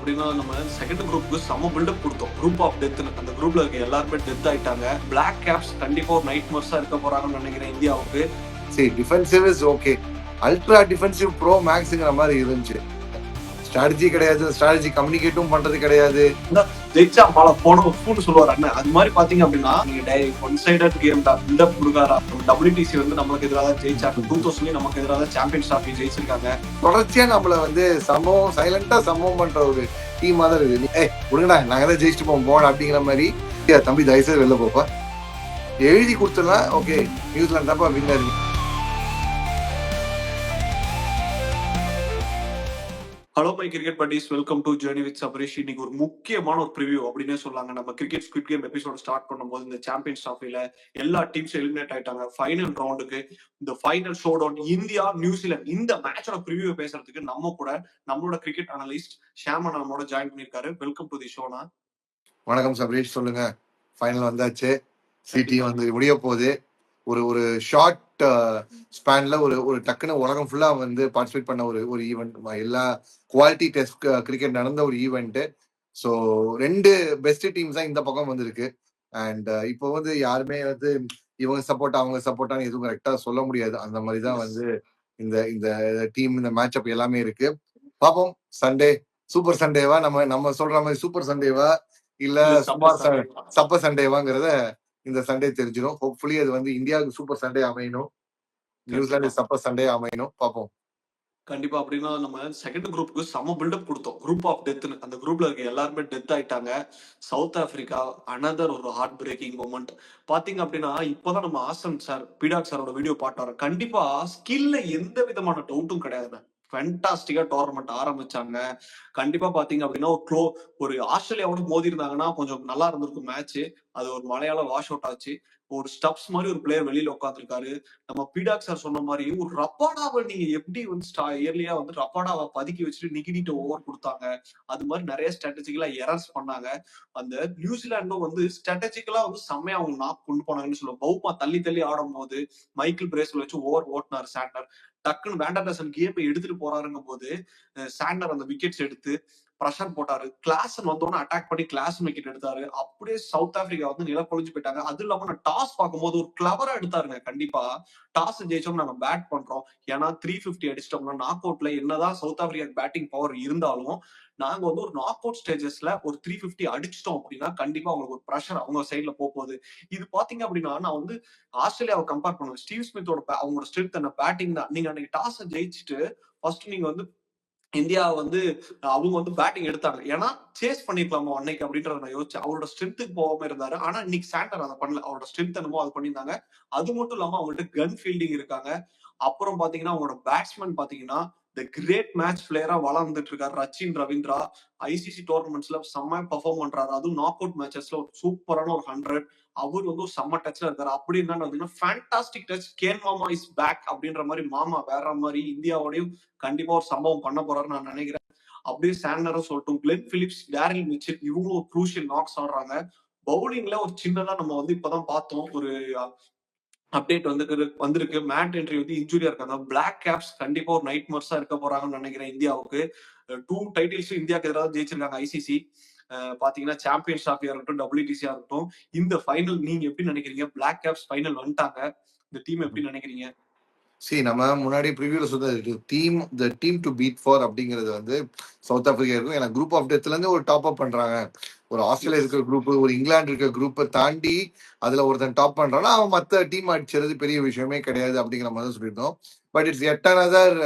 அப்படின்னா நம்ம செகண்ட் குரூப்புக்கு செம பில்டப் கொடுத்தோம். குரூப் ஆஃப் டெத்னு அந்த குரூப்ல இருக்க எல்லாருமே டெத் ஆயிட்டாங்க. பிளாக் கேப்ஸ் கண்டிப்பா ஒரு நைட் மர்ஸா இருக்க போறாங்கன்னு நினைக்கிறேன் இந்தியாவுக்கு. சரி, defensive is okay, ultra defensive pro மேக்ஸ்ங்கிற மாதிரி இருந்துச்சு. ஸ்ட்ராட்டஜி கிடையாது, ஸ்ட்ராட்டஜி கம்யூனிகேட்டும் பண்றது கிடையாது. ஜெயிச்சா மாலை போன ஃபூன்னு சொல்லுவார் அண்ணன். அது மாதிரி பாத்தீங்க அப்படின்னா நீங்க ஒன் சைடட் கேம் தான் பில்டப் கொடுக்காரா. WTC வந்து நமக்கு எதிராக ஜெயிச்சாங்க. 2000 நமக்கு எதிராக சாம்பியன்ஸ் டிராஃபி ஜெயிச்சிருக்காங்க. தொடர்ச்சியா நம்மள வந்து சம்பவம் சைலண்டா சம்பவம் பண்ற ஒரு டீமா தான் இருக்குது. விடுங்கடா நாங்க தான் ஜெயிச்சுட்டு போவோம் அப்படிங்கிற மாதிரி. தம்பி தயவுசெய்து வெளில போப்பா, எழுதி கொடுத்துடலாம். ஓகே, நியூசிலாந்து தான்ப்பா winner. Hello my cricket buddies, welcome to journey with Sabarish. இன்னைக்கு ஒரு முக்கியமான ஒரு ப்ரிவியூ அப்படின்னே சொல்லாங்க. நம்ம cricket squid game episode start பண்ணும்போது இந்த சாம்பியன்ஸ் டிராஃபில எல்லா டீம்ஸ் எலிமினேட் ஆயிட்டாங்க ஃபைனல் ரவுண்டுக்கு. இந்த final showdown India New Zealand இந்த மேட்சோட ப்ரிவியூ பேசுறதுக்கு நம்ம கூட நம்மளோட கிரிக்கெட் அனலிஸ்ட் ஷியாமன் நம்மளோட ஜாயின் பண்ணிருக்காரு. வெல்கம் டு தி ஷோனா. வணக்கம் சபரீஷ், சொல்லுங்க. ஃபைனல் வந்தாச்சு, சிடி வந்து முடிய போகுது. ஒரு ஷார்ட் ஸ்பேன்ல ஒரு டக்குன்னு உலகம் ஃபுல்லா வந்து பார்ட்டிசிபேட் பண்ண ஒரு ஈவெண்ட், எல்லா குவாலிட்டி டெஸ்ட் கிரிக்கெட் நடந்த ஒரு ஈவெண்ட். ஸோ 2 பெஸ்ட் டீம்ஸ் தான் இந்த பக்கம் வந்திருக்கு. அண்ட் இப்போ வந்து யாருமே வந்து இவங்க சப்போர்ட் அவங்க சப்போர்ட்டான்னு எதுவும் கரெக்டா சொல்ல முடியாது. அந்த மாதிரி தான் வந்து இந்த இந்த டீம் இந்த மேட்ச் அப் எல்லாமே இருக்கு. பாப்போம், சண்டே சூப்பர் சண்டேவா, நம்ம சொல்ற மாதிரி சூப்பர் சண்டேவா இல்ல சப்பர் சண்டேவாங்கிறத இந்த சண்டே தெரிஞ்சிடும். ஹோப்ஃபுல்லி அது வந்து இந்தியாவுக்கு சூப்பர் சண்டே அமையணும், நியூசிலாந்து சப்பர் சண்டே அமையணும். பார்ப்போம். கண்டிப்பா. அப்படின்னா நம்ம செகண்ட் குரூப்புக்கு செம பில்டப் கொடுத்தோம். குரூப் ஆஃப் டெத்னு அந்த குரூப்ல இருக்க எல்லாருமே டெத் ஆயிட்டாங்க. சவுத் ஆப்பிரிக்கா அனதர் ஒரு ஹார்ட் பிரேக்கிங் மூமெண்ட். பாத்தீங்க அப்படின்னா இப்பதான் நம்ம ஆசன் சார் பீடாக் சாரோட வீடியோ பாட்டாரு. கண்டிப்பா ஸ்கில்ல எந்த விதமான டவுட்டும் கிடையாது. ஃபேண்டாஸ்டிக்கா டோர்னமெண்ட் ஆரம்பிச்சாங்க. கண்டிப்பா பாத்தீங்க அப்படின்னா ஒரு ஆஸ்திரேலியாவோட மோதி இருந்தாங்கன்னா கொஞ்சம் நல்லா இருந்திருக்கும் மேட்ச். அது ஒரு மலையாள வாஷ் அவுட் ஆச்சு. ஒரு ஸ்டப்ஸ் மாதிரி ஒரு பிளேயர் வெளியில உட்காந்துருக்காரு. நம்ம பீடாக் சார் சொன்ன மாதிரி ஒரு ரப்பாடாவை நீங்க எப்படி வந்து இயர்லியா வந்து ரப்பாடாவை பதுக்கி வச்சுட்டு நிக்கிட்டு ஓவர் கொடுத்தாங்க. அது மாதிரி நிறைய ஸ்ட்ராட்டஜிக்கலா எரர்ஸ் பண்ணாங்க. அந்த நியூசிலாண்டும் வந்து ஸ்ட்ராட்டஜிக்கலா வந்து செம்மையா அவங்க நாக் கொண்டு போனாங்கன்னு சொல்லுவோம். பவுமா தள்ளி தள்ளி ஆடும் போது மைக்கேல் பிரேஸ்ல வச்சு ஓவர் ஓட்டினார் சாண்டர். டக்குன்னு வேண்டர்டசன் கேம் எடுத்துட்டு போறாருங்கும் போது சாண்டர் அந்த விக்கெட்ஸ் எடுத்து பிரஷர் போட்டாரு. கிளாசன் வந்தோன்னு அட்டாக் பண்ணி கிளாஸ் விக்கெட் எடுத்தாரு. அப்படியே சவுத் ஆப்பிரிக்கா வந்து நிலப்பொழிஞ்சு போயிட்டாங்க. அது இல்லாம நான் டாஸ் பார்க்கும்போது ஒரு கிளவரா எடுத்தாருங்க. கண்டிப்பா டாஸ் ஜெயிச்சோம் நாங்க பேட் பண்றோம். ஏன்னா 350 அடிச்சிட்டோம்னா நாக் அவுட்ல என்னதான் சவுத் ஆப்பிரிக்கா பேட்டிங் பவர் இருந்தாலும் நாங்க வந்து ஒரு நாக் அவுட் ஸ்டேஜஸ்ல ஒரு 350 அடிச்சிட்டோம் அப்படின்னா கண்டிப்பா அவங்களுக்கு ஒரு ப்ரெஷர் அவங்க சைட்ல போகுது. இது பாத்தீங்க அப்படின்னா நான் வந்து ஆஸ்திரேலியாவை கம்பேர் பண்ணுவேன். ஸ்டீவ் ஸ்மித்தோட அவங்களோட ஸ்ட்ரென்த் என்ன பேட்டிங் தான். நீங்க அன்னைக்கு டாஸ் ஜெயிச்சுட்டு ஃபர்ஸ்ட் நீங்க வந்து இந்தியா வந்து அவங்க வந்து பேட்டிங் எடுத்தாங்க. ஏன்னா சேஸ் பண்ணிருக்கலாமோ அன்னைக்கு அப்படின்றத நான் யோசிச்சேன். அவரோட ஸ்ட்ரென்த்துக்கு போகாம இருந்தாரு. ஆனா இன்னைக்கு சாண்டர் அதை பண்ணல. அவரோட ஸ்ட்ரென்த் என்னமோ அது பண்ணியிருந்தாங்க. அது மட்டும் இல்லாம அவங்கள்ட்ட கன் ஃபீல்டிங் இருக்காங்க. அப்புறம் பாத்தீங்கன்னா அவங்களோட பேட்ஸ்மேன் பாத்தீங்கன்னா த கிரேட் மேட்ச் பிளேயரா வளர்ந்துட்டு இருக்காரு ரச்சின் ரவீந்திரா. ICC டோர்னமெண்ட்ஸ்ல செம்ம பெர்ஃபார்ம் பண்றாரு. அதுவும் நாக் அவுட் மேட்சஸ்ல ஒரு சூப்பரான ஒரு 100. அவர் வந்து ஒரு செம்ம டச்ல இருக்காரு. அப்படி என்னன்னா ஃபேண்டாஸ்டிக் டச். கேன் மாமா இஸ் பேக் அப்படின்ற மாதிரி மாமா வேற மாதிரி இந்தியாவோடையும் கண்டிப்பா ஒரு சம்பவம் பண்ண போறாருன்னு நான் நினைக்கிறேன். அப்படியே சாண்டரும் சொல்லட்டும், கிளென் பிலிப்ஸ், டேரில் மிச்சல் இவங்களும் ஒரு க்ரூஷியல் நாக்ஸ் ஆடுறாங்க. பவுலிங்ல ஒரு சின்னதா நம்ம வந்து இப்பதான் பார்த்தோம் ஒரு அப்டேட் வந்திருக்கு. மேட் என்ட்ரி வந்து இன்ஜூரியா இருக்காங்க. பிளாக் கேப்ஸ் கண்டிப்பா ஒரு நைட் மர்ஸா இருக்க போறாங்கன்னு நினைக்கிறேன் இந்தியாவுக்கு. 2 டைட்டில்ஸ் இந்தியாவுக்கு எதிராக ஜெயிச்சிருக்காங்க ICC. பாத்தீங்கன்னா சாம்பியன்ஸ் டிராஃபியா இருக்கட்டும், WTC இருக்கட்டும். இந்த ஃபைனல் நீங்க எப்படி நினைக்கிறீங்க? பிளாக் கேப்ஸ் ஃபைனல் வந்துட்டாங்க. இந்த டீம் எப்படி நினைக்கிறீங்க? சரி, நம்ம முன்னாடி ப்ரிவியூல சொன்னது டீம் டு பீட் ஃபார் அப்படிங்கிறது வந்து சவுத் ஆப்பிரிக்கா இருக்கும். ஏன்னா குரூப் ஆஃப் டெத்ல இருந்து ஒரு டாப் அப் பண்றாங்க. ஒரு ஆஸ்திரேலியா இருக்கிற குரூப், ஒரு இங்கிலாந்து இருக்கிற குரூப்பை தாண்டி அதுல ஒருத்தன் டாப் பண்றான்னா அவன் மற்ற டீம் அடிச்சது பெரிய விஷயமே கிடையாது அப்படிங்கிற மாதிரி சொல்லியிருந்தோம். பட் இட்ஸ் எட் அனதர்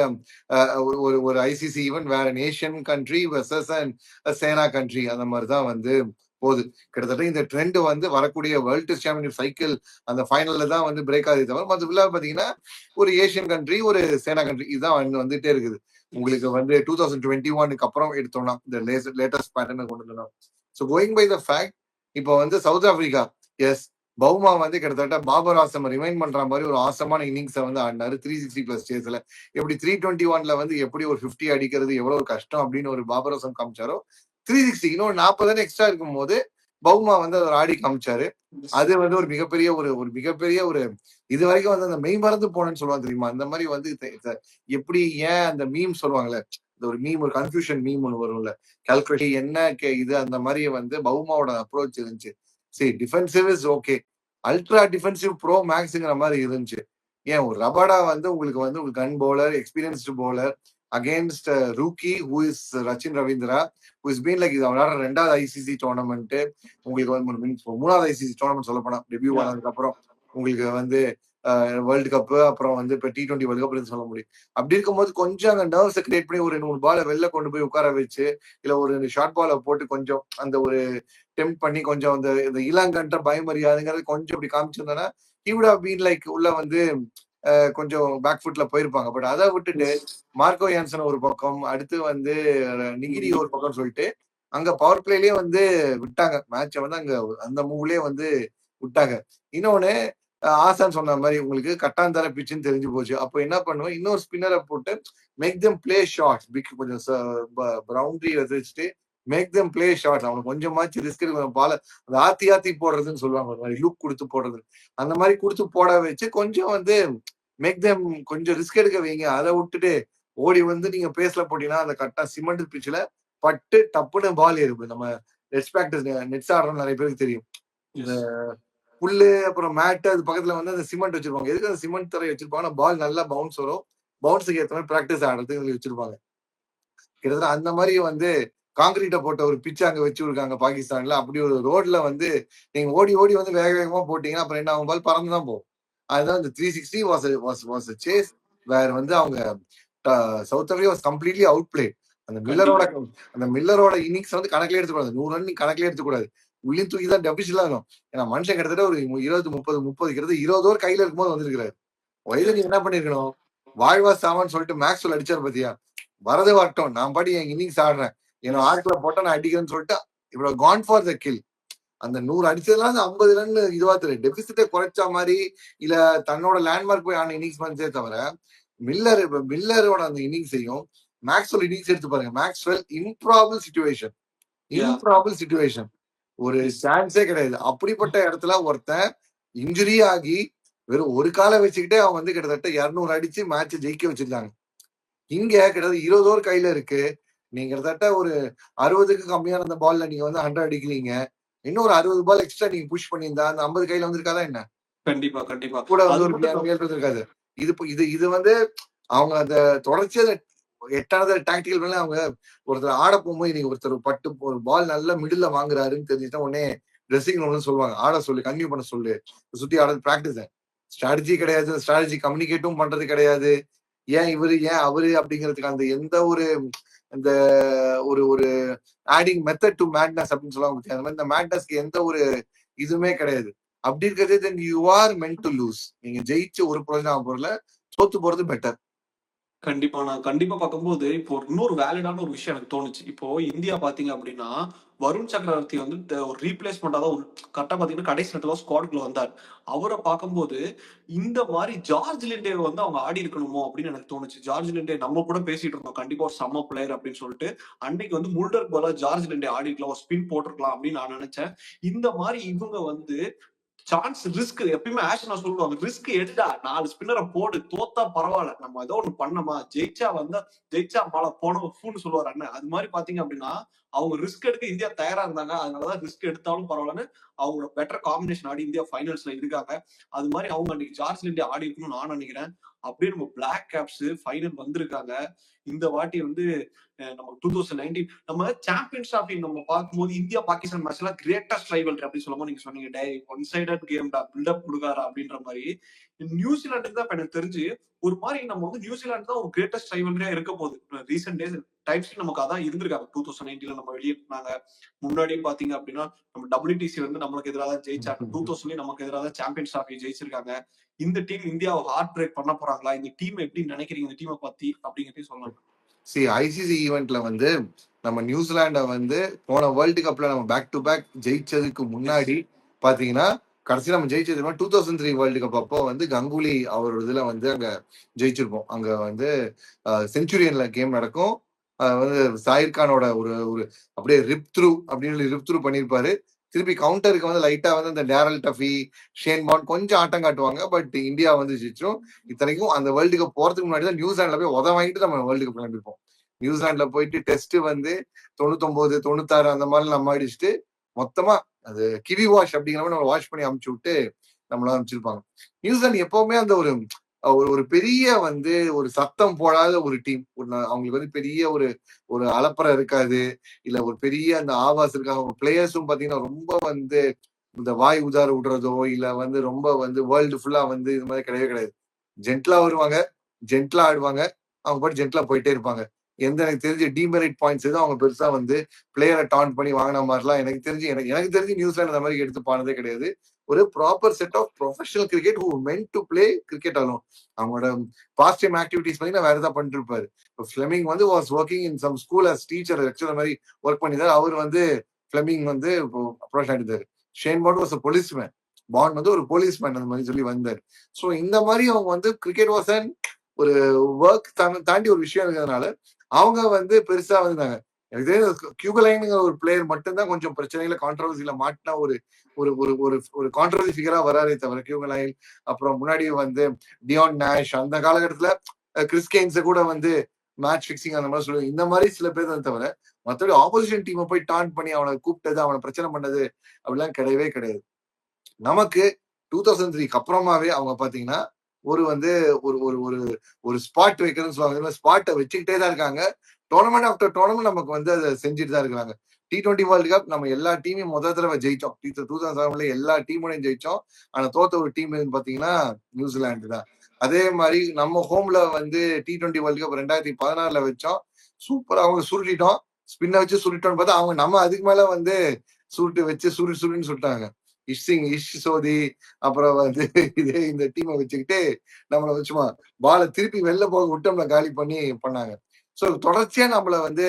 ஒரு ICC ஈவென்ட் வேற நேஷன் கண்ட்ரி வெர்சஸ் சேனா கண்ட்ரி அந்த மாதிரி தான் வந்து போகுது. கிட்டத்தட்ட இந்த ட்ரெண்ட் வந்து வரக்கூடிய வேர்ல்டு டெஸ்ட் சாம்பியன்ஷிப் சைக்கிள் அந்த ஃபைனல்ல தான் வந்து பிரேக் ஆகுது தவிர மற்ற பாத்தீங்கன்னா ஒரு ஏஷியன் கண்ட்ரி ஒரு சேனா கண்ட்ரி இதுதான் வந்துட்டே இருக்குது. உங்களுக்கு வந்து 2021 அப்புறம் எடுத்தோம்னா இந்த லேட்டஸ்ட் பேட்டர்னை கொண்டு வந்தோம். So going by the fact, இப்போ வந்து சவுத் ஆப்பிரிக்கா எஸ் பவுமா வந்து கிட்டத்தட்ட பாபர் ஆசம் ரிமைண்ட் பண்ற மாதிரி ஒரு ஆசமான இன்னிங்ஸை வந்து ஆடினாரு 360+ ஸ்டேஜ்ல. எப்படி 321 வந்து எப்படி ஒரு 50 அடிக்கிறது எவ்வளவு கஷ்டம் அப்படின்னு ஒரு பாபர் ஆசம் காமிச்சாரோ 360 இன்னொரு 40 எக்ஸ்ட்ரா இருக்கும் போது பவுமா வந்து அதை ஆடி காமிச்சாரு. அது வந்து ஒரு மிகப்பெரிய ஒரு இது வரைக்கும் வந்து அந்த மெய் மறந்து போனேன்னு சொல்லுவாங்க தெரியுமா, அந்த மாதிரி வந்து எப்படி ஏன் அந்த மீம் சொல்லுவாங்கல்ல, ஒரு மீம், ஒரு கன்ஃபியூஷன் மீம் ஒன்று வரும்ல, கால்குலேஷன் என்ன இது அந்த மாதிரி வந்து பவுமாவோட அப்ரோச் இருந்துச்சு. சரி, defensive is okay, ultra defensive pro மேக்ஸ்ங்கிற மாதிரி இருந்துச்சு. ஏன் ஒரு ரபாடா வந்து உங்களுக்கு வந்து ஒரு gun bowler, experienced bowler against rookie who is Rachin Ravindra, who is been like இது விளையாடுற 2வது ஐசிசி டோர்னமெண்ட், உங்களுக்கு வந்து 3வது ஐசிசி டோர்னமெண்ட் சொல்ல போனா டெபியூ ஆனதுக்கு அப்புறம் உங்களுக்கு வந்து வேர்ல்டு கப், அப்புறம் வந்து இப்போ T20 வேர்ல்டு கப் சொல்ல முடியும். அப்படி இருக்கும்போது கொஞ்சம் அங்கே நர்வ்ஸை கிரியேட் பண்ணி ஒரு 2 பாலை வெளில கொண்டு போய் உட்கார வச்சு, இல்லை ஒரு ஷார்ட் பாலை போட்டு கொஞ்சம் அந்த ஒரு டெம்ப் பண்ணி கொஞ்சம் இந்த இளங்கன்ற பயமறியாதுங்கிறது கொஞ்சம் இப்படி காமிச்சிருந்தோன்னா he would have been like உள்ள வந்து கொஞ்சம் பேக் ஃபுட்ல போயிருப்பாங்க. பட் அதை விட்டுட்டு மார்க்கோ யான்சன் ஒரு பக்கம், அடுத்து வந்து நிகிரி ஒரு பக்கம் சொல்லிட்டு அங்க பவர் பிளேலயே வந்து விட்டாங்க மேட்சை வந்து அங்க அந்த மூவ்லயே வந்து விட்டாங்க. இன்னொன்னு ஆசான் சொன்ன மாதிரி உங்களுக்கு கட்டாந்தர பிச்சுன்னு தெரிஞ்சு போச்சு. அப்போ என்ன பண்ணுவேன், இன்னொரு ஸ்பின்னரை போட்டு மேக் தெம் பிளே ஷார்ட்ஸ், பிக் கொஞ்சம் பவுண்டரி வச்சுட்டு மேக் தெம் பிளே ஷார்ட்ஸ். அவனுக்கு கொஞ்சமாச்சு ரிஸ்க் எடுக்கணும், பால ஆத்தி ஆத்தி போடுறதுன்னு சொல்லுவாங்க, ஒரு மாதிரி லூக் கொடுத்து போடுறது, அந்த மாதிரி கொடுத்து போட வச்சு கொஞ்சம் வந்து மேக் தெம் கொஞ்சம் ரிஸ்க் எடுக்க வைங்க. அதை விட்டுட்டு ஓடி வந்து நீங்க பேஸ்ல போட்டீங்கன்னா அந்த கட்டா சிமெண்ட் பிச்சுல பட்டு டப்புன்னு பால் ஏறும். நம்ம நெட்ஸ் ஆடுறோம் நிறைய பேருக்கு தெரியும். இந்த புல்லு அப்புறம் மேட்டு அது பக்கத்துல வந்து அந்த சிமெண்ட் வச்சிருப்பாங்க. எதுக்கு அந்த சிமெண்ட் தரை வச்சிருப்பாங்க, பால் நல்லா பவுன்ஸ் வரும், பவுன்ஸுக்கு ஏற்ற மாதிரி பிராக்டிஸ் ஆடுறதுக்கு வச்சிருப்பாங்க. கிட்டத்தட்ட அந்த மாதிரி வந்து காங்கிரீட்டை போட்ட ஒரு பிச்சு அங்க வச்சிருக்காங்க பாகிஸ்தான்ல. அப்படி ஒரு ரோட்ல வந்து நீங்க ஓடி ஓடி வந்து வேக வேகமா போட்டீங்கன்னா அப்புறம் என்ன ஆகும், பால் பறந்துதான் போகும். அதுதான் இந்த 360 வாஸ் சேஸ் வேற வந்து அவங்க south Africa was completely out play. அந்த மில்லரோட இன்னிங்ஸ் வந்து கணக்கிலே எடுத்துக்கூடாது, 100 ரன் கணக்கிலே எடுத்துக்கூடாது, உள்ளின் தூக்கி தான் டெபிஷன்லாம் இருக்கும். ஏன்னா மனுஷன் கிட்டத்தட்ட ஒரு 20-30 கிட்டத்தட்ட 20 ஓவர் கையில இருக்கும்போது வந்திருக்கிறாரு. வயது நீங்க என்ன பண்ணிருக்கணும், வாழ்வா சாவான்னு சொல்லிட்டு மேக்ஸ்வெல் அடிச்சார் பத்தியா, வரது வரட்டும், நான் பாடி என் இன்னிங்ஸ் ஆடுறேன், என்ன ஆட்களை போட்டா நான் அடிக்கிறேன்னு சொல்லிட்டு இவ்வளவு கான் ஃபார் த கில். அந்த 100 அடிச்சதுலாம் 50 ரன் இதுவா தெரியும், டெபிசிட்டை குறைச்ச மாதிரி இல்ல தன்னோட லேண்ட்மார்க் போய் ஆன இன்னிங்ஸ் பண்ணதே தவிர மில்லரோட அந்த இன்னிங்ஸையும் மேக்ஸ்வெல் இன்னிங்ஸ் எடுத்து பாருங்க. மேக்ஸ்வெல் இம்ப்ராபபிள் சிச்சுவேஷன், ஒரு சான்ஸே கிடையாது. அப்படிப்பட்ட இடத்துல ஒருத்தன் இன்ஜுரி ஆகி வெறும் ஒரு காலை வச்சுக்கிட்டே அவன் வந்து கிட்டத்தட்ட 200 அடிச்சு மேட்ச் ஜெயிக்க வச்சிருக்காங்க. இங்க கிட்டத்தட்ட 20 ஓவர் கையில இருக்கு, நீங்க கிட்டத்தட்ட ஒரு 60க்கு கம்மியான அந்த பால்ல நீங்க வந்து 100 அடிக்கிறீங்க, இன்னும் ஒரு 60 பால் எக்ஸ்ட்ரா நீங்க புஷ் பண்ணியிருந்தா அந்த 50 கையில வந்திருக்காதா என்ன? கண்டிப்பா கண்டிப்பா கூட வந்து ஒரு இருக்காது. இது வந்து அவங்க அந்த தொடர்ச்சியா 8வது டாக்டிக்கல் மேல அவங்க ஒருத்தர் ஆட போகும்போது நீங்க ஒருத்தர் பட்டு ஒரு பால் நல்ல மிடில் வாங்குறாருன்னு தெரிஞ்சுட்டா உடனே ட்ரெஸ்ஸிங் ரூம்னு சொல்லுவாங்க, ஆட சொல்லு, கன்டினியூ பண்ண சொல்லு, சுத்தி ஆடுறது பிராக்டிஸ். ஸ்ட்ராட்டஜி கிடையாது, ஸ்ட்ராட்டஜி கம்யூனிகேட்டும் பண்றது கிடையாது. ஏன் இவரு ஏன் அவரு அப்படிங்கிறதுக்கு அந்த எந்த ஒரு இந்த ஒரு ஆடிங் மெத்தட் டு மேட்னஸ் அப்படின்னு சொல்லுவாங்க, அந்த மாதிரி இந்த மேட்னஸ்க்கு எந்த ஒரு இதுவுமே கிடையாது. அப்படி இருக்கிறது then you are meant to lose. நீங்க ஜெயிச்சு ஒரு பிரயோஜனம் பொருள தோத்து போறது பெட்டர். கண்டிப்பா நான் கண்டிப்பா பார்க்கும்போது இப்போ இன்னொரு வேலிடான ஒரு விஷயம் எனக்கு தோணுச்சு. இப்போ இந்தியா பாத்தீங்க அப்படின்னா வருண் சக்கரவர்த்தி வந்து ஒரு ரீப்ளேஸ்மெண்டா தான் ஒரு கரெக்டா பாத்தீங்கன்னா கடைசி நேரத்துல ஸ்குவாட்குள்ள வந்தார். அவரை பார்க்கும்போது இந்த மாதிரி ஜார்ஜ் லிண்டே வந்து அவங்க ஆடி இருக்கணுமோ அப்படின்னு எனக்கு தோணுச்சு. ஜார்ஜ் லிண்டே நம்ம கூட பேசிட்டு இருந்தோம், கண்டிப்பா ஒரு செம்ம பிளேயர் அப்படின்னு சொல்லிட்டு. அன்னைக்கு வந்து முல்டர் போல ஜார்ஜ் லிண்டே ஆடி இருக்கலாம், ஒரு ஸ்பின் போட்டிருக்கலாம் அப்படின்னு நான் நினைச்சேன். இந்த மாதிரி இவங்க வந்து சான்ஸ் ரிஸ்க் எப்பயுமே ஆஷனா சொல்லுவாங்க, ரிஸ்க் எடுடா, 4 ஸ்பின்னரை போடு, தோத்தா பரவாயில்ல, நம்ம ஏதோ ஒண்ணு பண்ணமா, ஜெயிச்சா மழை போன ஃபூன்னு சொல்லுவாரு அண்ணன். அது மாதிரி பாத்தீங்க அப்படின்னா அவங்க ரிஸ்க் எடுக்க இந்தியா தயாரா இருந்தாங்க. அதனாலதான் ரிஸ்க் எடுத்தாலும் பரவாயில்லன்னு அவங்களோட பெட்டர் காம்பினேஷன் ஆடி இந்தியா ஃபைனல்ஸ்ல இருக்காங்க. அது மாதிரி அவங்க அன்னைக்கு ஜார்ஜ் இந்தியா ஆடி இருக்கணும்னு நான் நினைக்கிறேன். அப்படியே நம்ம பிளாக் கேப்ஸ் ஃபைனல் வந்திருக்காங்க. இந்த வாட்டி வந்து நம்ம 2019 நம்ம சாம்பியன்ஸ் ஆஃப் நம்ம பார்க்கும்போது இந்தியா பாகிஸ்தான் மேட்ச்ல கிரேட்டஸ்ட் ரைவல்ரி அப்படின்னு சொல்லும்போது நீங்க சொன்னீங்க, டே ஒன் சைடட் கேம் டா, பில்டப் கொடுக்காரா அப்படின்ற மாதிரி. நியூசிலாந்துக்கு தான் எனக்கு தெரிஞ்சு ஒரு மாதிரி நம்ம வந்து நியூசிலாந்து தான் ஒரு கிரேட்டஸ்ட் ரைவல்ரியா இருக்க போகுது. ரீசெண்ட் டேஸ் டைப்ஸ்ல நமக்கு அதான் இருந்திருக்காங்க. 2019 நம்ம வெளியேற்றினாங்க. முன்னாடியும் பாத்தீங்க அப்படின்னா நம்ம WTC வந்து நம்மளுக்கு எதிராக தான் ஜெயிச்சாங்க. 2000 நமக்கு எதிராக தான் சாம்பியன்ஸ் ஆஃப் ஜெயிச்சிருக்காங்க. இந்த டீம் இந்தியாவை ஹார்ட் பிரேக் பண்ண போறாங்களா? இந்த டீம் எப்படி நினைக்கிறீங்க, இந்த டீமை பத்தி அப்படிங்கிறதையும் சொல்லலாம். ஐசிசி ஈவெண்ட்ல வந்து நம்ம நியூசிலாண்ட வந்து போன வேர்ல்டு கப்ல நம்ம பேக் டு பேக் ஜெயிச்சதுக்கு முன்னாடி பாத்தீங்கன்னா கடைசி நம்ம ஜெயிச்சது 2003 வேர்ல்டு கப் அப்போ வந்து கங்குலி அவரோட இதுல வந்து அங்க ஜெயிச்சிருப்போம். அங்க வந்து செஞ்சுரியன்ல கேம் நடக்கும். வந்து சாயிர் கானோட ஒரு அப்படியே ரிப் த்ரூ பண்ணிருப்பாரு. திருப்பி கவுண்டருக்கு வந்து லைட்டா வந்து இந்த டேரல் டஃபி, ஷேன் பாண்ட் கொஞ்சம் ஆட்டம் காட்டுவாங்க. பட் இந்தியா வந்து ஜெயிச்சிரும். இத்தனைக்கும் அந்த வேர்ல்டு கப் போறதுக்கு முன்னாடி தான் நியூசிலாண்ட்ல போய் வாங்கிட்டு நம்ம வேர்ல்டு கப் கிளம்பிருப்போம். நியூசிலாந்துல போயிட்டு டெஸ்ட் வந்து 99, 96 அந்த மாதிரி நம்ம அடிச்சுட்டு மொத்தமா அது கிவி வாஷ் அப்படிங்கிற மாதிரி நம்ம வாஷ் பண்ணி அமுச்சு விட்டு நம்மள அமைச்சிருப்பாங்க. நியூசிலாந்து எப்பவுமே அந்த ஒரு ஒரு பெரிய வந்து ஒரு சத்தம் போடாத ஒரு டீம். அவங்களுக்கு வந்து பெரிய ஒரு ஒரு அலப்பறை இருக்காது, இல்ல ஒரு பெரிய அந்த ஆபாஸ் இருக்காங்க. பிளேயர்ஸும் பாத்தீங்கன்னா ரொம்ப வந்து இந்த வாய் உதார விடுறதோ இல்ல வந்து ரொம்ப வந்து வேர்ல்டு ஃபுல்லா வந்து இது மாதிரி கிடையவே கிடையாது. ஜென்ட்லா வருவாங்க, ஜென்ட்லா ஆடுவாங்க, அவங்க பாட்டு ஜென்ட்லா போயிட்டே இருப்பாங்க. எனக்கு தெரிஞ்ச டிமெரிட் பாயிண்ட்ஸ் எதுவும் அவங்க பெருசா வந்து பிளேயரை டான் பண்ணி வாங்கின மாதிரிலாம் எனக்கு தெரிஞ்சு நியூசிலாந்து அந்த மாதிரி எடுத்து பானதே கிடையாது. ஒரு proper set of professional cricket who meant to play cricket alone. அவங்களோட பாஸ்ட் டைம் ஆக்டிவிட்டிஸ் பார்த்தீங்கன்னா வேற ஏதாவது பண்ணிட்டு இருப்பாரு. ஃபிளெமிங் வந்து was working in some school as teacher lecture மாதிரி ஒர்க் பண்ணிதான். அவர் வந்து ஃபிளெமிங் வந்து அப்ரோச் ஆகிட்டாரு. Shane Bond was policeman. Bond வந்து ஒரு போலீஸ்மேன் அந்த மாதிரி சொல்லி வந்தார். ஸோ இந்த மாதிரி அவங்க வந்து கிரிக்கெட் வாஸ் ஒரு ஒர்க் தாண்டி ஒரு விஷயம் இருக்கிறதுனால அவங்க வந்து பெருசா வந்தாங்க. எனக்கு தெரியும் கியூகலைனுங்கிற ஒரு பிளேயர் மட்டும்தான் கொஞ்சம் பிரச்சனையில கான்ட்ரவர்சியில மாட்டினா ஒரு ஒரு ஒரு ஒரு ஒரு கான்ட்ரவர்சி ஃபிகரா வராதே தவிர கியூகலைன் அப்புறம் முன்னாடி வந்து டியான் நேஷ் அந்த காலகட்டத்துல கிறிஸ் கெய்ன்ஸை கூட வந்து மேட்ச் ஃபிக்சிங் அந்த மாதிரி சொல்லுவாங்க. இந்த மாதிரி சில பேர் தான் தவிர மற்றபடி ஆப்போசிஷன் டீமை போய் டான் பண்ணி அவனை கூப்பிட்டது அவனை பிரச்சனை பண்ணது அப்படிலாம் கிடையவே கிடையாது. நமக்கு 2003க்கு அப்புறமாவே அவங்க பாத்தீங்கன்னா ஒரு வந்து ஒரு ஒரு ஒரு ஒரு ஸ்பாட் வைக்கிறதுன்னு சொல்லுவாங்க. ஸ்பாட்டை வச்சுக்கிட்டே தான் இருக்காங்க. டோர்னமெண்ட் ஆஃப்டர் டோர்னமெண்ட் நமக்கு வந்து அதை செஞ்சுட்டு தான் இருக்காங்க. T20 வேர்ல்டு கப் நம்ம எல்லா டீமையும் முதல் தடவை ஜெயிச்சோம். 2007 எல்லா டீமோடையும் ஜெயிச்சோம். ஆனா தோத்த ஒரு டீம் பாத்தீங்கன்னா நியூசிலாந்து தான். அதே மாதிரி நம்ம ஹோம்ல வந்து T20 வேர்ல்டு கப் 2016 வச்சோம். சூப்பரா அவங்க சுருட்டிட்டோம். ஸ்பின்னை வச்சு சுருட்டோம்னு பார்த்தா அவங்க நம்ம அதுக்கு மேல வந்து சுருட்டு வச்சு சுருட்டுன்னு சொல்லிட்டாங்க. இஷ் சோதி அப்புறம் வந்து இதே இந்த டீமை வச்சுக்கிட்டு நம்மளை வச்சுமா பாலை திருப்பி வெளில போக விட்டு நம்மளை காலி பண்ணி பண்ணாங்க. ஸோ தொடர்ச்சியா நம்மள வந்து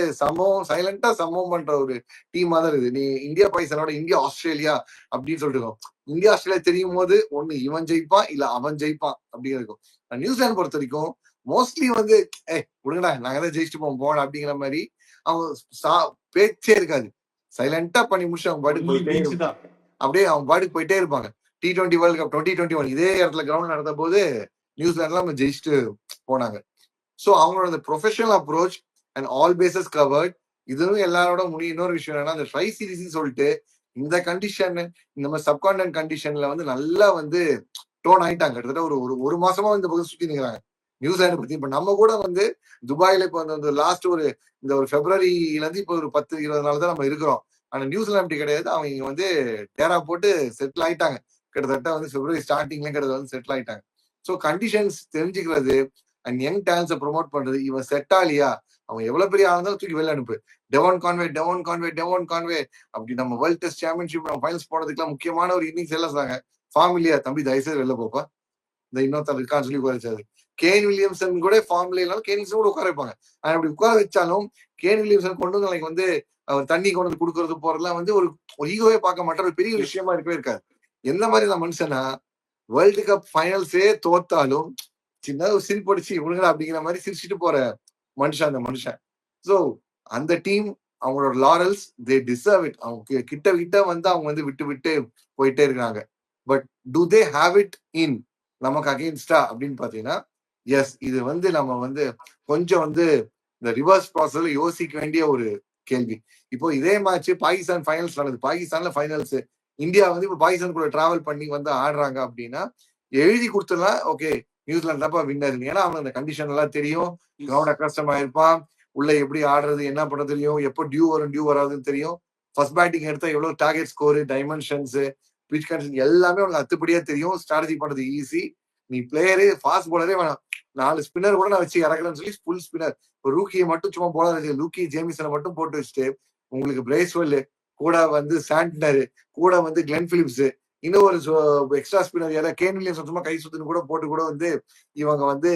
சைலண்டா சம்பவம் பண்ற ஒரு டீமா தான் இருக்குது. நீ இந்தியா பாகிஸ்தானோட இந்தியா ஆஸ்திரேலியா அப்படின்னு சொல்லிட்டு இருக்கோம். இந்தியா ஆஸ்திரேலியா தெரியும் போது ஒண்ணு இவன் ஜெயிப்பான் இல்ல அவன் ஜெயிப்பான் அப்படின்னு இருக்கும். நியூசிலாந்து பொறுத்த வரைக்கும் மோஸ்ட்லி வந்து விடுங்கடா நாங்க தான் ஜெயிச்சுட்டு போவோம் அப்படிங்கிற மாதிரி அவங்க பேச்சே இருக்காது. சைலண்டா பண்ணி முடிச்சு அவங்க பாட்டுக்கு போயிட்டே அப்படியே அவங்க பாட்டுக்கு போயிட்டே இருப்பாங்க. T20 வேர்ல்டு கப் 2021 இதே இடத்துல கிரவுண்ட் நடந்த போது நியூசிலாந்துல நம்ம ஜெயிச்சுட்டு போனாங்க. ஸோ அவங்களோட professional approach and all bases covered இதுவும் எல்லாரோட இன்னொரு விஷயம் என்னன்னா அந்த ட்ரை சீரீஸ் சொல்லிட்டு இந்த கண்டிஷன் இந்த மாதிரி சப்கான்டினென்ட் கண்டிஷன்ல வந்து நல்லா வந்து டோன் ஆயிட்டாங்க. கிட்டத்தட்ட ஒரு மாசமா இந்த பக்கம் சுத்தி நிற்கிறாங்க நியூசிலாந்து பத்தி. இப்ப நம்ம கூட வந்து துபாயில இப்போ அந்த லாஸ்ட் இந்த ஒரு பிப்ரவரியில இருந்து இப்போ ஒரு 10-20 நாள் தான் நம்ம இருக்கிறோம். ஆனா நியூசிலாந்து அப்படி கிடையாது. அவங்க வந்து டேரா போட்டு செட்டில் ஆயிட்டாங்க. கிட்டத்தட்ட வந்து பிப்ரவரி ஸ்டார்டிங்ல கிட்டத்தட்ட வந்து செட்டில் ஆயிட்டாங்க. ஸோ கண்டிஷன்ஸ் தெரிஞ்சுக்கிறது அண்ட் யங் டேலண்ட்ஸை ப்ரொமோட் பண்றது, இவன் செட்டா இல்லையா, அவன் எவ்வளவு பெரிய ஆளுந்தாலும் தூக்கி வெளில அனுப்பு. டெவான் கான்வே அப்படி நம்ம வேர்ல்ட் டெஸ்ட் சாம்பியன்ஷிப் நம்ம ஃபைனல்ஸ் போனதுக்குலாம் முக்கியமான ஒரு இன்னிங்ஸ் எல்லாம் சொன்னாங்க. ஃபார்ம் இல்லையா தம்பி தயவுசெய்து வெளில போப்பா, இந்த இன்னொருத்தர் இருக்கான்னு சொல்லி உட்கார வச்சாரு. கேன் வில்லியம்சன் கூட ஃபார்ம்ல இல்லாலும் கேன் வில்லியம்சன் கூட உட்கார வைப்பாங்க. ஆனா அப்படி உட்கார வச்சாலும் கேன் வில்லியம்சன் கொண்டு வந்து வந்து அவர் தண்ணி கொண்டு வந்து கொடுக்கறது போறதுலாம் வந்து ஒரு ஈகோவே பார்க்க மாட்டார். ஒரு பெரிய விஷயமா இருக்கவே இருக்காது. எந்த மாதிரி அந்த மனுஷனா வேர்ல்டு கப் ஃபைனல்ஸே தோத்தாலும் சின்ன ஒரு சிரிப்படிச்சு இவனுங்களா அப்படிங்கிற மாதிரி சிரிச்சுட்டு போற மனுஷன் அந்த மனுஷன். ஸோ அந்த டீம் அவங்களோட லாரல்ஸ் தே டிசர்வ் இட். அவங்க கிட்ட வந்து அவங்க வந்து விட்டு போயிட்டே இருக்காங்க. But to they have it in நமக்கு அகெயின்ஸ்டா அப்படின்னு பாத்தீங்கன்னா எஸ், இது வந்து நம்ம வந்து கொஞ்சம் வந்து இந்த ரிவர்ஸ் ப்ராசஸ்ல யோசிக்க வேண்டிய ஒரு கேள்வி. இப்போ இதே மேட்ச் பாகிஸ்தான் ஃபைனல்ஸ் நடக்குது. பாகிஸ்தான்ல ஃபைனல்ஸ் இந்தியா வந்து இப்போ பாகிஸ்தான் கூட டிராவல் பண்ணி வந்து ஆடுறாங்க அப்படின்னா எழுதி கொடுத்துடலாம், ஓகே நியூசிலாந்து தான்ப்பா வின்னர். ஏன்னா அவனுக்கு அந்த கண்டிஷன் எல்லாம் தெரியும், கிரவுண்ட் கஷ்டமா இருப்பான், உள்ள எப்படி ஆடுறது என்ன பண்றது தெரியும், எப்போ டியூ வரும் டியூ வராதுன்னு தெரியும், ஃபர்ஸ்ட் பேட்டிங் எடுத்தா எவ்வளவு target score, dimensions, pitch condition எல்லாமே உனக்கு அத்துப்படியா தெரியும். ஸ்ட்ராட்டஜி பண்றது ஈஸி. நீ பிளேயரு ஃபாஸ்ட் போலரே வேணாம், 4 ஸ்பின்னர் கூட நான் வச்சு இறக்குறேன்னு சொல்லி ஃபுல் ஸ்பின்னர் ரூக்கியை மட்டும் சும்மா போல லூக்கி ஜேமிசனை மட்டும் போட்டு வச்சுட்டு உங்களுக்கு பிரேஸ்வெல் கூட வந்து சாண்ட்னர் கூட வந்து கிளென் பிலிப்ஸ் இன்னும் ஒரு எக்ஸ்ட்ரா ஸ்பின்னர் யாராவது கேன் வில்லியம்ஸ் சுத்தமா கை சுத்துன்னு கூட போட்டு கூட வந்து இவங்க வந்து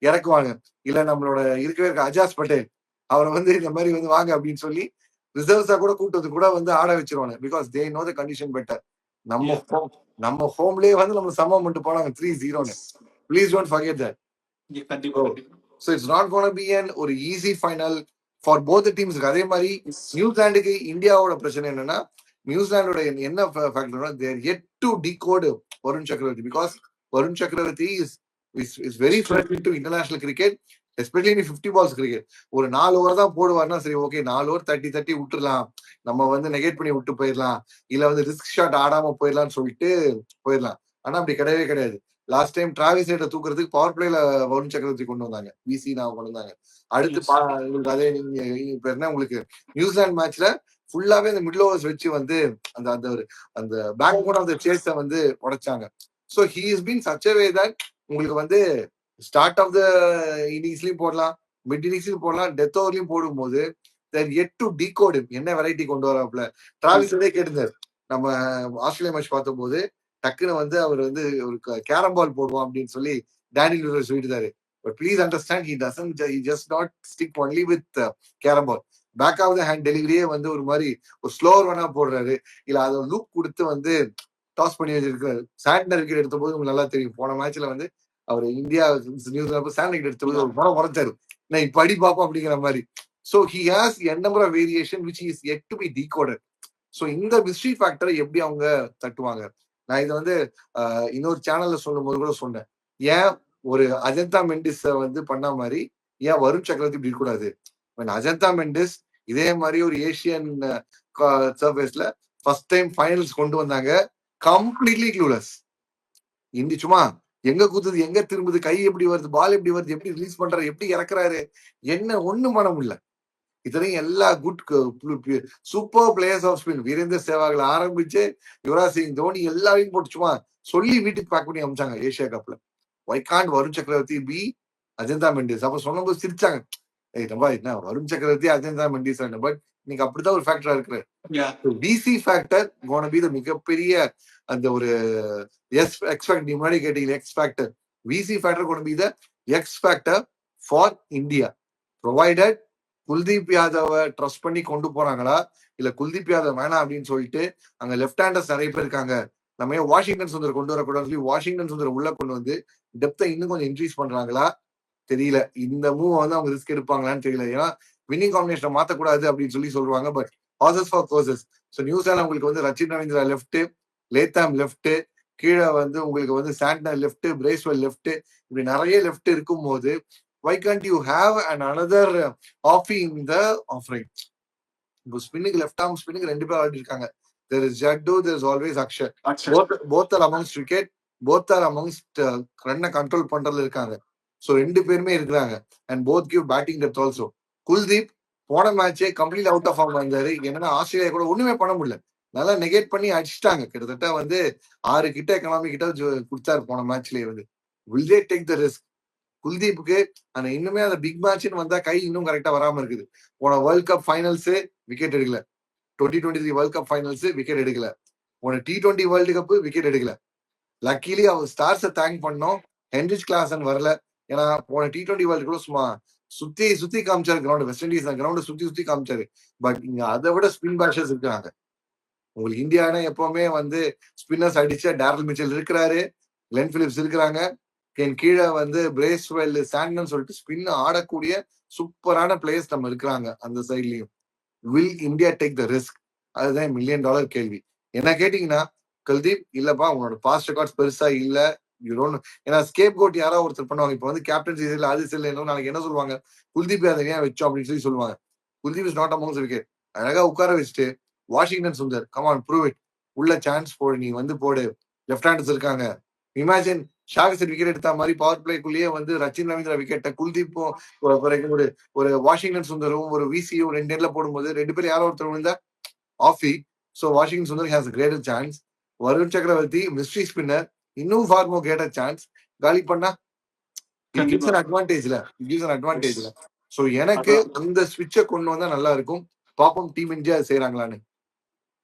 இறக்குவாங்க. இல்ல நம்மளோட இருக்கவே இருக்க அஜாஸ் பட்டேல் அவரை வந்து இந்த மாதிரி வந்து வாங்க அப்படின்னு சொல்லி ரிசர்வ்ஸா கூட கூட்டது கூட வந்து ஆட வச்சிருவாங்க. Because they know the condition better. நம்ம ஹோம்லயே வந்து நம்ம சமம் பண்ணிட்டு போனாங்க 3-0. Please don't forget that. So it's not going to be ஒரு ஈஸி ஃபைனல் ஃபார் போத் டீம்ஸ்க்கு. அதே மாதிரி நியூசிலாந்துக்கு இந்தியாவோட பிரச்சனை என்னன்னா நியூசிலாண்டோட என்ன ஃபேக்டர்னா தேர் yet to decode வருண் சக்கரவர்த்தி. பிகாஸ் வருண் சக்கரவர்த்தி is very friendly to international cricket. Especially நீ 50 பால்ஸ் கிரிக்கெட் ஒரு 4 ஓவர் தான் போடுவார்னா சரி ஓகே 4 ஓவர் தட்டி விட்டுறலாம், நம்ம வந்து நெகேட் பண்ணி விட்டு போயிடலாம், இல்ல வந்து ரிஸ்க் ஷாட் ஆடாம போயிடலாம்னு சொல்லிட்டு போயிடலாம். ஆனா அப்படி கிடையவே கிடையாது. லாஸ்ட் டைம் டிராவிஸ் ஹெட்டை தூக்குறதுக்கு பவர் பிளேல வருண் சக்கரவர்த்தி கொண்டு வந்தாங்க, விசி நான் கொண்டு வந்தாங்க. அடுத்து உங்களுக்கு அதே நீங்க இப்ப என்ன உங்களுக்கு நியூசிலாந்து மேட்ச்ல ஃபுல்லாவே இந்த மிடில் ஓவர்ஸ் வச்சு வந்து அந்த அந்த ஒரு அந்த பேக் போன் ஆஃப் த சேஸை வந்து உடைச்சாங்க. So he is been such a way that உங்களுக்கு வந்து ஸ்டார்ட் ஆஃப் த இன்னிங்ஸ்லயும் போடலாம், மிட் இன்னிங்ஸ்லயும் போடலாம், டெத் ஓவர்லயும் போடும்போது எட் டு டீகோட் என்ன வெரைட்டி கொண்டு வராப்ல. டிராவிஸ் ஹெட்டே கேட்டிருந்தாரு நம்ம ஆஸ்திரேலியா மேட்ச் பார்த்தபோது, டக்குன்னு வந்து அவர் வந்து ஒரு கேரம் பால் போடுவோம் அப்படின்னு சொல்லி டேனியல் லூயிஸ் சொல்லிட்டாரு. But please understand he doesn't he just not stick only with carrom ball. Back of the hand டெலிவரியே வந்து ஒரு மாதிரி ஒரு ஸ்லோவர் வேணா போடுறாரு, இல்ல அதை லூப் கொடுத்து வந்து டாஸ் பண்ணி வச்சிருக்காரு. சாண்டர் விக்கெட் எடுத்த போது உங்களுக்கு நல்லா தெரியும், போன மேட்ச்ல வந்து அவர் இந்தியா நியூசிலாந்து சாண்டர் விக்கெட் எடுத்த போது ஒரு படம் உரைச்சாரு, நான் இப்ப அடி பார்ப்போம் அப்படிங்கிற மாதிரி. So he has an number of variation which is yet to be decoded. So இந்த மிஸ்ட்ரி ஃபேக்டரை எப்படி அவங்க தட்டுவாங்க? நான் இதை வந்து இன்னொரு சேனல்ல சொல்லும் போது கூட சொன்னேன், ஏன் ஒரு அஜந்தா மெண்டிஸ் வந்து பண்ண மாதிரி ஏன் வருண் சக்கரவர்த்தி இப்படி இருக்கக்கூடாது? அஜந்தா மெண்டிஸ் இதே மாதிரி ஒரு ஏசியன் சர்ஃபேஸ்ல ஃபர்ஸ்ட் டைம் ஃபைனல்ஸ் கொண்டு வந்தாங்க, கம்ப்ளீட்லி க்ளூலெஸ். இந்தி சும்மா எங்க குத்துது, எங்க திரும்புது, கை எப்படி வருது, பால் எப்படி வருது, எப்படி ரிலீஸ் பண்றாரு, எப்படி இறக்குறாரு, என்ன ஒண்ணும் பண்ண முடியல. இத்தனையும் எல்லா good super players of spin, Virender சேவாக்ல ஆரம்பிச்சு யுவராஜ் சிங், தோனி எல்லாரையும் போட்டு சும்மா சொல்லி வீட்டுக்கு பேக் பண்ணி அமிச்சாங்க ஏசியா கப்ல. வை காண்ட் வருண் சக்கரவர்த்தி பி அஜந்தா மெண்டிஸ்? அப்ப சொன்னபோது சிரிச்சாங்க, என்ன வருண் சக்கரவர்த்தி அஜந்தா மெண்டிஸ், பட் இன்னைக்கு அப்படித்தான் ஒரு ஃபேக்டரா இருக்கு. DC factor gonna be the மிகப்பெரிய அந்த ஒரு எக்ஸ் ஃபேக்டர். முன்னாடி கேட்டீங்க X factor, VC factor gonna be the X factor for India, provided Kuldeep யாதவை ட்ரஸ்ட் பண்ணி கொண்டு போறாங்களா, இல்ல குல்தீப் யாதவ் வேணாம் அப்படின்னு சொல்லிட்டு அங்க லெப்ட் ஹேண்டர்ஸ் நிறைய பேர் இருக்காங்க, நம்ம ஏன் வாஷிங்டன் சுந்தர் கொண்டு வரக்கூடாது சொல்லி வாஷிங்டன் சுந்தர் உள்ள கொண்டு வந்து டெப்த்தை இன்னும் கொஞ்சம் இன்க்ரீஸ் பண்றாங்களா தெரியல. இந்த மூவ் வந்து அவங்க ரிஸ்க் எடுப்பாங்களான்னு தெரியல. ஏன்னா வின்னிங் காம்பினேஷனை மாத்தக்கூடாது அப்படின்னு சொல்லி சொல்லுவாங்க, but horses for courses. So New Zealand உங்களுக்கு வந்து ரச்சின் ரவீந்திரா லெஃப்ட், லேத்தாம் லெஃப்ட், கீழே வந்து உங்களுக்கு வந்து சாண்ட்னர் லெஃப்ட், பிரேஸ்வெல் லெஃப்ட், இப்படி நிறைய லெஃப்ட் இருக்கும் போது why can't you have another offie in the offering? இப்போ ஸ்பின்னுக்கு லெஃப்ட் ஆர்ம் ஸ்பின்னுக்கு 2 பேர் ஆடி இருக்காங்க. there is Jaddu, there is always Akshay. both are amongst wicket, both are amongst ரன்னை கண்ட்ரோல் பண்றதுல இருக்காங்க. ஸோ 2 பேருமே இருக்கிறாங்க, and both give batting depth also. Kuldeep போன மேட்சே complete out of form வந்தாரு. என்னன்னா ஆஸ்திரேலியா கூட ஒண்ணுமே பண்ண முடியல, நல்லா நெகேட் பண்ணி அடிச்சிட்டாங்க. கிட்டத்தட்ட வந்து 6 கிட்ட எக்கனாமி கிட்ட கொடுத்தாரு போன மேட்ச்லயே. வந்து will they take the risk? குல்தீப்புக்கு அந்த இன்னுமே அந்த பிக் மேட்ச்னு வந்தா கை இன்னும் கரெக்டா வராம இருக்குது. போன வேர்ல்ட் கப் ஃபைனல்ஸ் விக்கெட் எடுக்கல, 2023 வேர்ல்ட் கப் ஃபைனல்ஸ் விக்கெட் எடுக்கல, போன T20 வேர்ல்டு கப் விக்கெட் எடுக்கல. லக்கிலி அவர் ஸ்டார்ஸை தேங்க் பண்ணோம், ஹென்ரிச் கிளாசன் வரல. ஏன்னா போன T20 வேர்ல்டு கூட சும்மா சுத்தி காமிச்சாரு கிரவுண்ட், வெஸ்ட் இண்டீஸ் கிரவுண்ட் சுத்தி காமிச்சாரு. பட் இங்க அதை விட ஸ்பின் பேஷர்ஸ் இருக்காங்க. உங்களுக்கு இந்தியானா எப்பவுமே வந்து ஸ்பின்னர்ஸ் அடிச்ச டேரல் மிச்சல் இருக்கிறாரு, கிளென் பிலிப்ஸ் இருக்கிறாங்க, கீழே வந்து பிரேஸ்வெல், சாண்டன் சொல்லிட்டு ஸ்பின் ஆடக்கூடிய சூப்பரான பிளேயர்ஸ் நம்ம இருக்கிறாங்க அந்த சைட்லயும். Will India take the risk? அதுதான் $1 million கேள்வி. என்ன கேட்டீங்கன்னா குல்தீப் இல்லப்பா உங்களோட பாஸ்ட் ரெக்கார்ட்ஸ் பெருசா இல்ல, ஏன்னா ஸ்கேப் கோட் யாராவது ஒருத்தர் பண்ணுவாங்க. இப்ப வந்து கேப்டன்சி இல்ல, அது இல்ல, நாளைக்கு என்ன சொல்லுவாங்க, குல்தீப் யாதவ் ஏன் வச்சோம் அப்படின்னு சொல்லி சொல்லுவாங்க. Kuldeep is not amongst wicket. அழகா உட்கார வச்சுட்டு Washington Sundar come on prove it, உள்ள சான்ஸ் போடு, நீ வந்து போடு, லெஃப்ட் ஹேண்டர்ஸ் இருக்காங்க. இமேஜின் ஷாகிசர் விக்கெட் எடுத்த மாதிரி பவர் பிளேக்குள்ளேயே வந்து ரச்சின் ரவீந்திரா விக்கெட்டை குல்தீப்பும் ஒரு வாஷிங்டன் சுந்தரும் ஒரு விசியும் 2 நேர்ல போடும்போது 2 பேர் யாரோ ஒருத்தர் விழுந்தா offie. So Washington Sundar has greater chance. Varun Chakravarthy mystery spinner, இன்னும் ஃபார் மோர் கிரேட்டர் சான்ஸ். காலி பண்ணா அட்வான்டேஜ்ல. ஸோ எனக்கு அந்த ஸ்விட்சை கொண்டு வந்தா நல்லா இருக்கும். பாப்போம் டீம் இந்தியா செய்யறாங்களான்னு.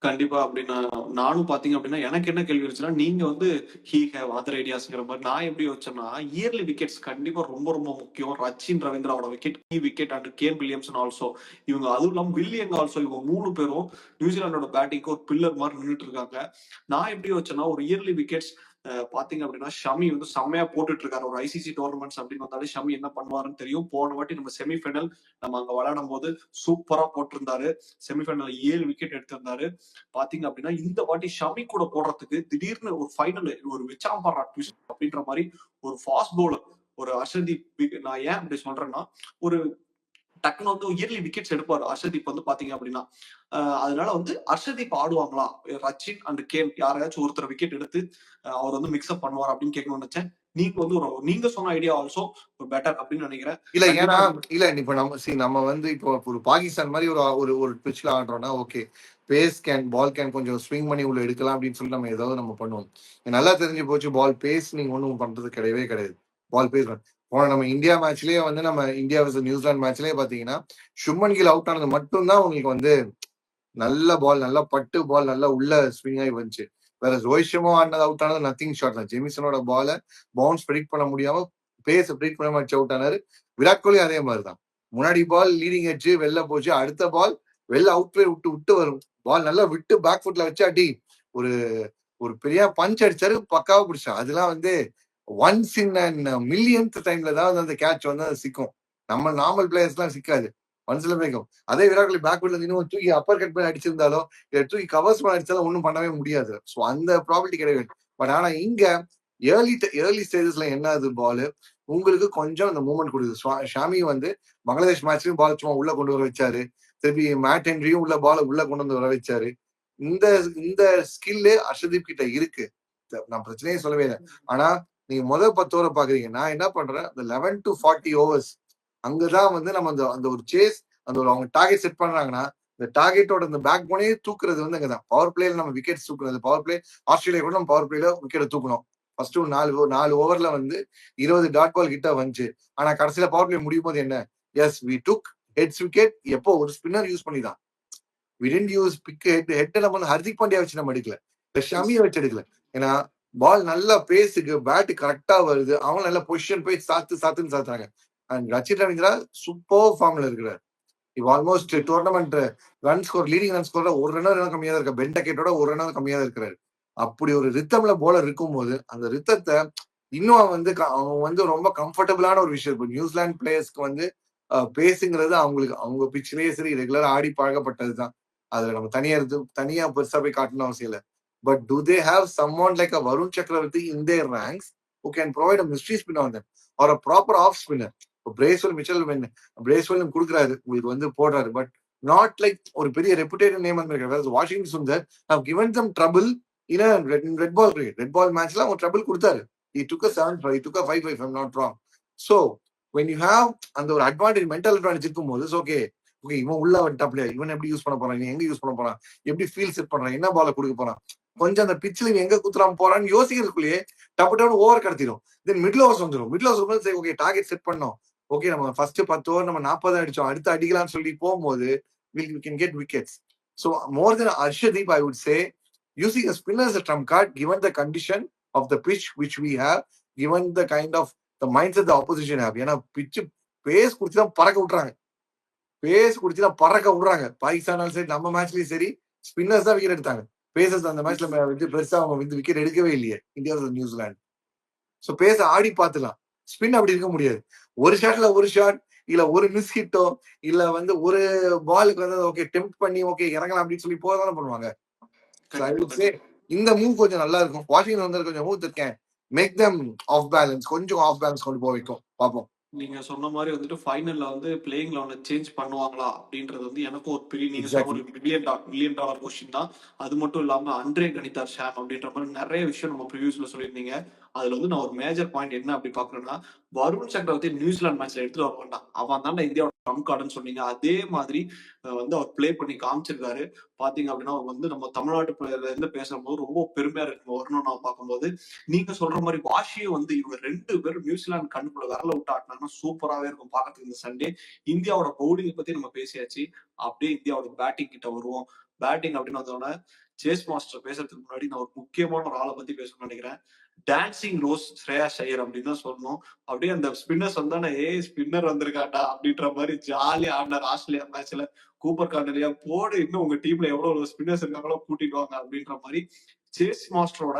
கண்டிப்பா. அப்படின்னா நானும் பாத்தீங்க அப்படின்னா எனக்கு என்ன கேள்வி இருந்துச்சுன்னா, நீங்க வந்து ஹீ ஹேவ் அதர் ஐடியாஸ்ங்கிற மாதிரி. நான் எப்படி வச்சேன்னா, இயர்லி விக்கெட்ஸ் கண்டிப்பா ரொம்ப ரொம்ப முக்கியம். ரச்சின் ரவீந்திராவோட wicket key wicket and Kane Williamson also. இவங்க அதுவும் இல்லாம வில்லியங்க ஆல்சோ, இவங்க 3 பேரும் நியூசிலாண்டோட பேட்டிங்க்கு ஒரு பில்லர் மாதிரி நின்றுட்டு இருக்காங்க. நான் எப்படி வச்சேன்னா, ஒரு இயர்லி விக்கெட்ஸ் பாத்தீங்க அப்படின்னா ஷமி வந்து செம்மையா போட்டுட்டு இருக்காரு. ஒரு ஐசிசி டோர்னமெண்ட்ஸ் அப்படின்னு வந்தாலே ஷமி என்ன பண்ணுவாருன்னு தெரியும். போன வாட்டி நம்ம செமிஃபைனல் நம்ம அங்க விளையாடும் போது சூப்பரா போட்டிருந்தாரு. செமிஃபைனல் 7 விக்கெட் எடுத்திருந்தாரு. பாத்தீங்க அப்படின்னா இந்த வாட்டி ஷமி கூட போடுறதுக்கு திடீர்னு ஒரு ஃபைனல் ஒரு விச்சாம்பரா ட்விஸ்ட் அப்படின்ற மாதிரி ஒரு ஃபாஸ்ட் பவுலர் ஒரு ஹர்ஷதீப் நான் ஏன் அப்படி சொல்றேன்னா, ஒரு டக்குனு வந்து இயர்லி விக்கெட்ஸ் எடுப்பாரு ஹர்ஷதீப் வந்து பாத்தீங்க அப்படின்னா. அதனால வந்து ஹர்ஷதீப் ஆடுவாங்களா? ரச்சின் அண்ட் கேன் யாரையாச்சும் ஒருத்தர் விக்கெட் எடுத்து அவர் வந்து மிக்ஸ்அப் பண்ணுவார் அப்படின்னு கேட்கணும்னு நினைச்சேன். நீங்க வந்து நீங்க சொன்ன ஐடியா ஆல்சோ பெட்டர் அப்படின்னு நினைக்கிறேன். இல்ல ஏன்னா கண்டிப்பா இல்ல இப்ப நம்ம வந்து இப்போ ஒரு பாகிஸ்தான் மாதிரி ஒரு ஒரு ஒரு பிட்ச்ல ஆடுறோம்னா okay, pace can ball can கொஞ்சம் ஸ்விங் பண்ணி உள்ள எடுக்கலாம் அப்படின்னு சொல்லி நம்ம ஏதாவது நம்ம பண்ணுவோம். எனக்கு நல்லா தெரிஞ்சு போச்சு, பால் பேஸ் நீங்க ஒன்றும் பண்றது கிடையவே கிடையாது. பால் பேஸ் போன நம்ம இந்தியா மேட்ச்லயே வந்து நம்ம இந்தியா vs நியூசிலாந்து மேட்ச்லயே பாத்தீங்கன்னா சுப்மன் கில் அவுட் ஆனது மட்டும்தான் உங்களுக்கு வந்து நல்ல பால், நல்லா பட்டு பால், நல்லா உள்ள ஸ்விங் ஆகி வந்துச்சு. வேற ரோஹித் சர்மா ஆடினது அவுட் ஆனது நத்திங் ஷாட் தான். ஜெமிசனோட பால பவுன்ஸ் ப்ரெடிக்ட் பண்ண முடியாம, பேஸ் ப்ரெடிக்ட் பண்ண மாதிரி அவுட் ஆனாரு. விராட் கோலி அதே மாதிரி தான். முன்னாடி பால் லீடிங் எட்ஜ் வெளில போச்சு, அடுத்த பால் வெளில அவுட் வே விட்டு விட்டு வரும். பால் நல்லா விட்டு பேக் ஃபுட்ல வச்சு அடி ஒரு ஒரு பெரிய பஞ்ச் அடிச்சாரு, பக்காவா பிடிச்சாரு. அதெல்லாம் வந்து ஒன்ஸ் இன் அண்ட் மில்லியன்த் டைம்ல தான் அந்த கேட்ச் வந்து அது சிக்கும். நம்ம நார்மல் பிளேயர்ஸ் எல்லாம் சிக்காது. ஒன்ஸ்ல மேக்கும். அதே விராட் கோலி பேக்வர்ட்ல நின்று தூக்கி அப்பர் கட் பண்ணி அடிச்சிருந்தாலோ, தூக்கி கவர்ஸ் பண்ணி அடிச்சாலும் ஒன்றும் பண்ணவே முடியாது. ஸோ அந்த ப்ராபர்ட்டி கிடையாது. பட் ஆனா இங்க ஏர்லி ஸ்டேஜஸ்ல என்ன ஆகுது பால் உங்களுக்கு கொஞ்சம் அந்த மூவ்மெண்ட் கொடுக்குது. ஷாமி வந்து பங்களாதேஷ் மேட்ச்லயும் பால் சும்மா உள்ள கொண்டு வர வச்சாரு. திருப்பி மேட் ஹென்ரியும் உள்ள பால் உள்ள கொண்டு வந்து வர வச்சாரு. இந்த இந்த ஸ்கில்லு ஹர்ஷதீப் கிட்ட இருக்கு. நான் பிரச்சனையே சொல்லவே இல்லை. ஆனா நீங்க முதல் 10 ஓவர் பாக்குறீங்க. நான் என்ன பண்றேன், இந்த 11 to 40 ஓவர்ஸ் அங்கதான் வந்து நம்ம அந்த அந்த ஒரு சேஸ், அந்த ஒரு அவங்க டார்கெட் செட் பண்றாங்கன்னா, இந்த டார்கெட்டோட அந்த பேக் போனே தூக்குறது வந்து அங்கதான். பவர் பிளேல நம்ம விக்கெட் தூக்குறது. பவர் பிளே ஆஸ்திரேலியா கூட நம்ம பவர் பிளேல விக்கெட் தூக்கணும். ஃபர்ஸ்ட் 4 ஓவர்ல வந்து 20 டாட் பால் கிட்ட வந்துச்சு. ஆனா கடைசியில பவர் பிளே முடியும் போது என்ன, yes we took Head's wicket. எப்போ ஒரு ஸ்பின்னர் யூஸ் பண்ணி தான். We didn't use pick Head நம்ம வந்து ஹர்திக் பாண்டியா வச்சு நம்ம எடுக்கல, ஷமியை வச்சு எடுக்கல. ஏன்னா பால் நல்லா பேஸுக்கு பேட் கரெக்டா வருது. அவங்க நல்ல பொசிஷன் போய் சாத்துன்னு சாத்துறாங்க. அண்ட் ரச்சின் ரவீந்திரா சூப்பர் ஃபார்ம்ல இருக்கிறார். இப்போ almost tournament run score, leading run ஸ்கோர்ல ஒரு ரன் கம்மியா தான் இருக்கு. பென்டகேட்டோட ஒரு ரன் கம்மியா தான் இருக்கிறாரு. அப்படி ஒரு ரித்தம்ல போலர் இருக்கும்போது அந்த ரித்தத்தை இன்னும் அவங்க வந்து ரொம்ப கம்ஃபர்டபுளான ஒரு விஷயம். இப்போ நியூசிலாந்து பிளேயர்ஸ்க்கு வந்து பேஸுங்கிறது அவங்களுக்கு அவங்க பிச்சிலேயே சரி ரெகுலரா ஆடி பழகப்பட்டதுதான். அதுல நம்ம தனியா பெருசா போய் காட்டணும் அவசியம் இல்லை. But to they have someone like அ வருண் சக்கரவர்த்தி இன் தேர் ranks who can provide a mystery spin on them or a proper off spinner? Bracewell Michael Bracewell கொடுக்குறாரு, உங்களுக்கு வந்து போடுறாரு. பட் நாட் லைக் ஒரு பெரிய ரெப்புடேட்டட் நேம் வந்து Washington Sundar have given them trouble in a red ball cricket. Red ball மேட்ச்ல அவங்க trouble கொடுத்தாரு. he took a 7-5, he took a 5-5 if I'm not wrong. So when you have அந்த ஒரு advantage, mental advantage இருக்கும்போது okay okay இவன் உள்ள வந்துட்டாப்ல, இவன் எப்படி யூஸ் பண்ண போறான், இவன் எங்க யூஸ் பண்ண போறான், எப்படி ஃபீல் செட் பண்றான், என்ன பால கொடுக்க போறான், கொஞ்சம் அந்த பிச்சில் இவன் எங்க குத்துறாம போறான்னு யோசிக்கிறதுக்குள்ளேயே டப்பு டப்பு ஓவர் கடத்திடும். தென் மிடில் ஓவர்ஸ் வந்துடும். மிடில் ஓவர்ஸ் வந்து சரி ஓகே டார்கெட் செட் பண்ணோம், ஓகே நம்ம ஃபர்ஸ்ட் 10 ஓவர் நம்ம 40 அடிச்சோம், அடுத்து அடிக்கலாம்னு சொல்லி போகும்போது we can get wickets. So more than Arshdeep, I would say using a spinner as a trump card, given the condition of the pitch which we have, given the kind of the mindset the opposition have. ஏன்னா பிச்சு base குடிச்சுதான் பறக்க விட்டுறாங்க. Base குடிச்சுதான் பறக்க விடுறாங்க. பாகிஸ்தான் சரி நம்ம மேட்ச்லயும் சரி spinners தான் விக்கெட் எடுத்தாங்க. பேசஸ் அந்த மேட்ச்ல வந்து பெருசா அவங்க வந்து விக்கெட் எடுக்கவே இல்லையே இந்தியா நியூசிலாந்து. ஸோ பேச ஆடி பார்த்துலாம். ஸ்பின் அப்படி இருக்க முடியாது. ஒரு ஷாட்ல ஒரு ஷாட், இல்ல ஒரு மிஸ் ஹிட்டோ, இல்ல வந்து ஒரு பாலுக்கு வந்து ஓகே டெம்ப்ட் பண்ணி ஓகே இறங்கலாம் அப்படின்னு சொல்லி போதானே பண்ணுவாங்க. இந்த மூவ் கொஞ்சம் நல்லா இருக்கும். வாஷிங்டன் வந்து கொஞ்சம் மூவ் இருக்கேன், மேக் தம் ஆஃப் பேலன்ஸ், கொஞ்சம் ஆஃப் பேலன்ஸ் கொண்டு போய் வைக்கும். பார்ப்போம். நீங்க சொன்ன மாதிரி வந்துட்டு ஃபைனல்ல வந்து பிளேயிங் லெவனை சேஞ்ச் பண்ணுவாங்களா அப்படின்றது வந்து எனக்கும் ஒரு பெரிய நீங்க சொன்ன ஒரு மில்லியன் டாலர் கொஸ்டின் தான். அது மட்டும் இல்லாம அண்ட்ரே கணிதார் ஷாம் அப்படின்ற மாதிரி நிறைய விஷயம் நம்ம ப்ரிவியூஸ்ல சொல்லியிருந்தீங்க. அதுல வந்து நான் ஒரு மேஜர் பாயிண்ட் என்ன அப்படி பாக்குறேன்னா, வருண் சக்கரவர்த்தி நியூசிலாந்து மேட்ச்ல எடுத்துட்டு வர மாட்டான், அவன் தான் இந்தியாவோட ட்ரம்ப் கார்டுன்னு சொன்னீங்க. அதே மாதிரி வந்து அவர் பிளே பண்ணி காமிச்சிருக்காரு. பாத்தீங்க அப்படின்னா அவர் வந்து நம்ம தமிழ்நாட்டு பிளேயர்ல இருந்து பேசும்போது ரொம்ப பெருமையா இருக்கு வரணும் நான் பார்க்கும்போது. நீங்க சொல்ற மாதிரி வாஷியும் வந்து இவங்க 2 பேரும் நியூசிலாந்து கண்ணுக்குள்ள விரல விட்டு ஆட்டினாங்கன்னா சூப்பராகவே இருக்கும் பார்க்கறதுக்கு இந்த சண்டே. இந்தியாவோட பவுலிங்கை பத்தி நம்ம பேசியாச்சு. அப்படியே இந்தியாவோட பேட்டிங் கிட்ட வருவோம். பேட்டிங் அப்படின்னு வந்தோடனே சேஸ் மாஸ்டர் பேசுறதுக்கு முன்னாடி நான் ஒரு முக்கியமான ஒரு ஆளை பத்தி பேசணும்னு நினைக்கிறேன். டான்சிங் ரோஸ் ஸ்ரேயாஸ் ஐயர் அப்படின்னு தான் சொல்லணும். அப்படியே அந்த ஸ்பின்னர்ஸ் வந்தானே ஸ்பின்னர் வந்திருக்காண்டா அப்படின்ற மாதிரி ஜாலியா ஆடினார் ஆஸ்திரேலியா மேட்ச்ல. கூப்பர் கார்னரியா போடு, இன்னும் உங்க டீம்ல எவ்வளவு ஸ்பின்னர்ஸ் இருக்காங்களோ கூட்டிட்டு வாங்க அப்படின்ற மாதிரி சேஸ் மாஸ்டரோட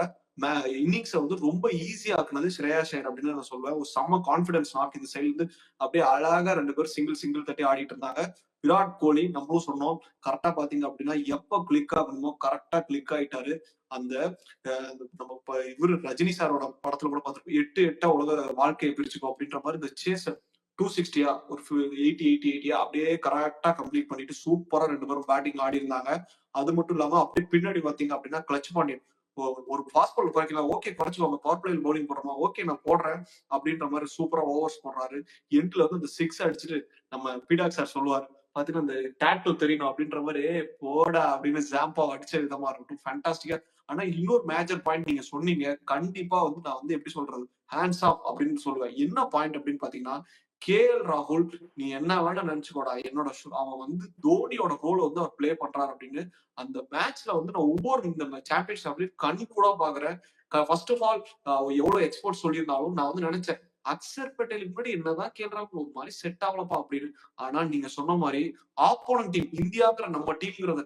இன்னிங்ஸை வந்து ரொம்ப ஈஸியா ஆக்குனது ஸ்ரேயாஸ் ஐயர் அப்படின்னு நான் சொல்லுவேன். ஒரு செம்ம கான்பிடன்ஸ் நாக் இந்த சைடு இருந்து அப்படியே அழகா 2 பேரும் சிங்கிள் தட்டி ஆடிட்டு இருந்தாங்க. விராட் கோலி நம்மளும் சொன்னோம், கரெக்டா பாத்தீங்க அப்படின்னா எப்ப கிளிக் ஆகணுமோ கரெக்டா கிளிக் ஆயிட்டாரு. அந்த நம்ம இவரு ரஜினி சாரோட படத்துல கூட பார்த்திருப்போம், 8 உலக வாழ்க்கையை பிரிச்சுக்கோ அப்படின்ற மாதிரி இந்த சேஸ் 260 ஒரு 80 அப்படியே கரெக்டா கம்ப்ளீட் பண்ணிட்டு சூப்பரா 2 பேரும் பேட்டிங் ஆடி இருந்தாங்க. அது மட்டும் இல்லாம அப்படியே பின்னாடி பாத்தீங்க அப்படின்னா கிளச் பாண்டியன் ஒரு ஃபாஸ்ட் பால் குறைக்கலாம், ஓகே குறைச்சுவாங்க, பவர் பிளேயில் பவுலிங் போடுறோமா, ஓகே நான் போடுறேன் அப்படின்ற மாதிரி சூப்பரா ஓவர்ஸ் போடுறாரு. எண்ட்ல வந்து இந்த 6 அடிச்சுட்டு நம்ம பீடாக் சார் சொல்லுவாரு பாத்தீங்கன்னா அந்த டேட்டூ தெரியணும் அப்படின்ற மாதிரி போடா அப்படின்னு ஜாம்பா அடிச்ச விதமா இருக்கட்டும், ஃபேண்டாஸ்டிக்கா. ஆனா இன்னொரு மேஜர் பாயிண்ட் நீங்க சொன்னீங்க, கண்டிப்பா வந்து நான் வந்து எப்படி சொல்றது, ஹேண்ட்ஸ் ஆஃப் அப்படின்னு சொல்லுவேன். என்ன பாயிண்ட் அப்படின்னு பாத்தீங்கன்னா, ராகுல் நீ என்ன வேணா நினைச்சுக்கோடா, என்னோட அவன் வந்து தோனியோட ரோல் வந்து அவர் பிளே பண்றாரு அப்படின்னு அந்த மேட்ச்ல வந்து நான் ஒவ்வொரு இந்த சாம்பியன்ஷிப் அப்படின்னு கண் கூட பாக்குறேன். ஃபர்ஸ்ட் ஆஃப் ஆல் எவ்வளவு எக்ஸ்போர்ட் சொல்லியிருந்தாலும் நான் வந்து நினைச்சேன் அக்சர் பட்டேலுக்கு முன்னாடி என்னதான் கேள்றாங்க ஒரு மாதிரி செட் ஆகலப்பா அப்படின்னு. ஆனா நீங்க சொன்ன மாதிரி ஆப்போனன்ட் டீம் இந்தியாங்கிற நம்ம டீம்ங்கிறத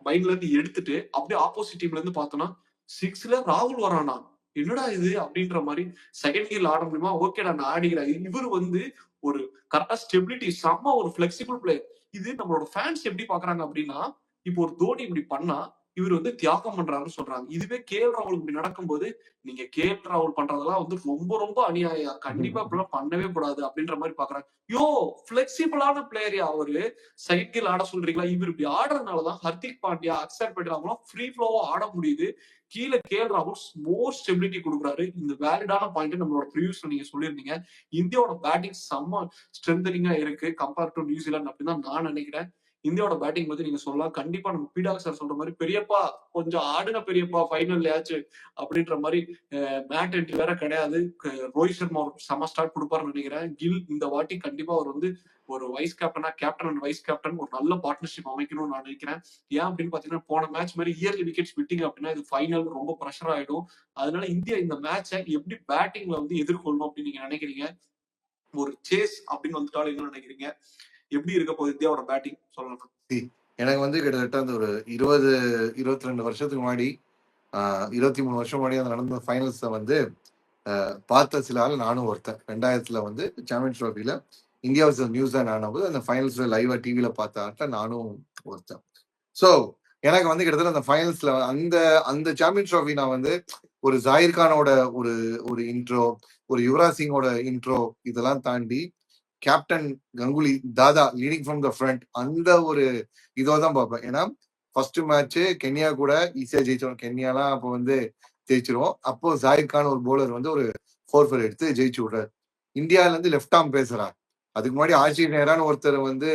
மைண்ட்ல இருந்து எடுத்துட்டு அப்படியே ஆப்போசிட் டீம்ல இருந்து பார்த்தோம்னா 6ல ராகுல் வரானா, என்னடா இது அப்படின்ற மாதிரி செகண்ட் கியர்ல ஆட முடியுமா, ஓகேடா நான் ஆடிக்கிறேன். இவர் வந்து ஒரு கரெக்டா ஸ்டெபிலிட்டி, செம்ம ஒரு பிளெக்சிபிள் பிளேயர். இது நம்மளோட ஃபேன்ஸ் எப்படி பாக்குறாங்க அப்படின்னா, இப்போ ஒரு தோனி இப்படி பண்ணா இவர் வந்து தியாகம் பண்றாருன்னு சொல்றாங்க. இதுவே ராகுல் இப்படி நடக்கும்போது நீங்க ராகுல் பண்றதெல்லாம் வந்து ரொம்ப ரொம்ப அநியாயம், கண்டிப்பா இப்படிலாம் பண்ணவே கூடாது அப்படின்ற மாதிரி பாக்குறாங்க. யோ பிளெக்சிபிளான பிளேயர் அவரு, சைக்கிள் ஆட சொல்றீங்களா? இவர் இப்படி ஆடுறதுனாலதான் ஹர்திக் பாண்டியா, அக்சர் பட்டேல் அவங்களாம் ஃப்ரீ ஃப்ளோவா ஆட முடியுது. கீழே ராகுல் மோர் ஸ்டெபிலிட்டி கொடுக்குறாரு. இந்த வேலிடான பாயிண்ட் நம்மளோட ப்ரிவியூஸ்ல நீங்க சொல்லியிருந்தீங்க. இந்தியாவோட பேட்டிங் செம்ம ஸ்ட்ரென்தனிங்கா இருக்கு கம்பேர் டு நியூசிலாந்து அப்படின்னு தான் நான் நினைக்கிறேன். இந்தியாவோட பேட்டிங் பத்தி நீங்க சொல்லலாம். கண்டிப்பா நம்ம பீடாக் சார் சொல்ற மாதிரி பெரியப்பா கொஞ்சம் ஆடுன பெரியப்பா ஃபைனல்லையாச்சு அப்படின்ற மாதிரி மேட் என்ட்ரி வேற கிடையாது. ரோஹித் சர்மா ஒரு செம ஸ்டார்ட் கொடுப்பாருன்னு நினைக்கிறேன். கில் இந்த வாட்டி கண்டிப்பா அவர் வந்து ஒரு வைஸ் கேப்டனா, கேப்டன் அண்ட் வைஸ் கேப்டன் ஒரு நல்ல பார்ட்னர்ஷிப் அமைக்கணும்னு நான் நினைக்கிறேன். ஏன் அப்படின்னு பாத்தீங்கன்னா போன மேட்ச் மாதிரி இயர்லி விக்கெட்ஸ் விட்டிங் அப்படின்னா இது ஃபைனல் ரொம்ப ப்ரெஷர் ஆயிடும். அதனால இந்தியா இந்த மேட்சை எப்படி பேட்டிங்ல வந்து எதிர்கொள்ளணும் அப்படின்னு நீங்க நினைக்கிறீங்க? ஒரு சேஸ் அப்படின்னு வந்துட்டாலும் என்ன நினைக்கிறீங்க? எப்படி இருக்க போகுது இந்தியாவோட பேட்டிங் சொல்லலாம்? எனக்கு வந்து கிட்டத்தட்ட அந்த ஒரு 22 வருஷத்துக்கு முன்னாடி 23 வருஷம் முன்னாடி அந்த நடந்த ஃபைனல்ஸ் வந்து பார்த்த சில ஆள் நானும் ஒருத்தன். 2000 வந்து சாம்பியன்ஸ் ட்ராஃபில இந்தியா வர்சஸ் நியூசிலாந்து ஆனபோது அந்த ஃபைனல்ஸ்ல லைவா டிவில பார்த்த ஆட்கள் நானும் ஒருத்தன். ஸோ எனக்கு வந்து கிட்டத்தட்ட அந்த ஃபைனல்ஸ்ல அந்த அந்த சாம்பியன்ஸ் ட்ராஃபி நான் வந்து ஒரு ஜாகிர் கானோட ஒரு ஒரு இன்ட்ரோ, ஒரு யுவராஜ் சிங்கோட இன்ட்ரோ இதெல்லாம் தாண்டி captain Ganguly Dada leading from the front அந்த ஒரு இதோ தான் பார்ப்பேன். ஏன்னா ஃபர்ஸ்ட் மேட்ச் கென்யா கூட ஈஸியா ஜெயிச்சோம். கென்யாலாம் அப்போ வந்து ஜெயிச்சிருவோம். அப்போ ஜாகிர் கான் ஒரு போலர் வந்து ஒரு 4-4 எடுத்து ஜெயிச்சு விடுறாரு. இந்தியால இருந்து லெஃப்ட் ஆர்ம் பேசுறான். அதுக்கு முன்னாடி ஆஷி நேரான ஒருத்தர் வந்து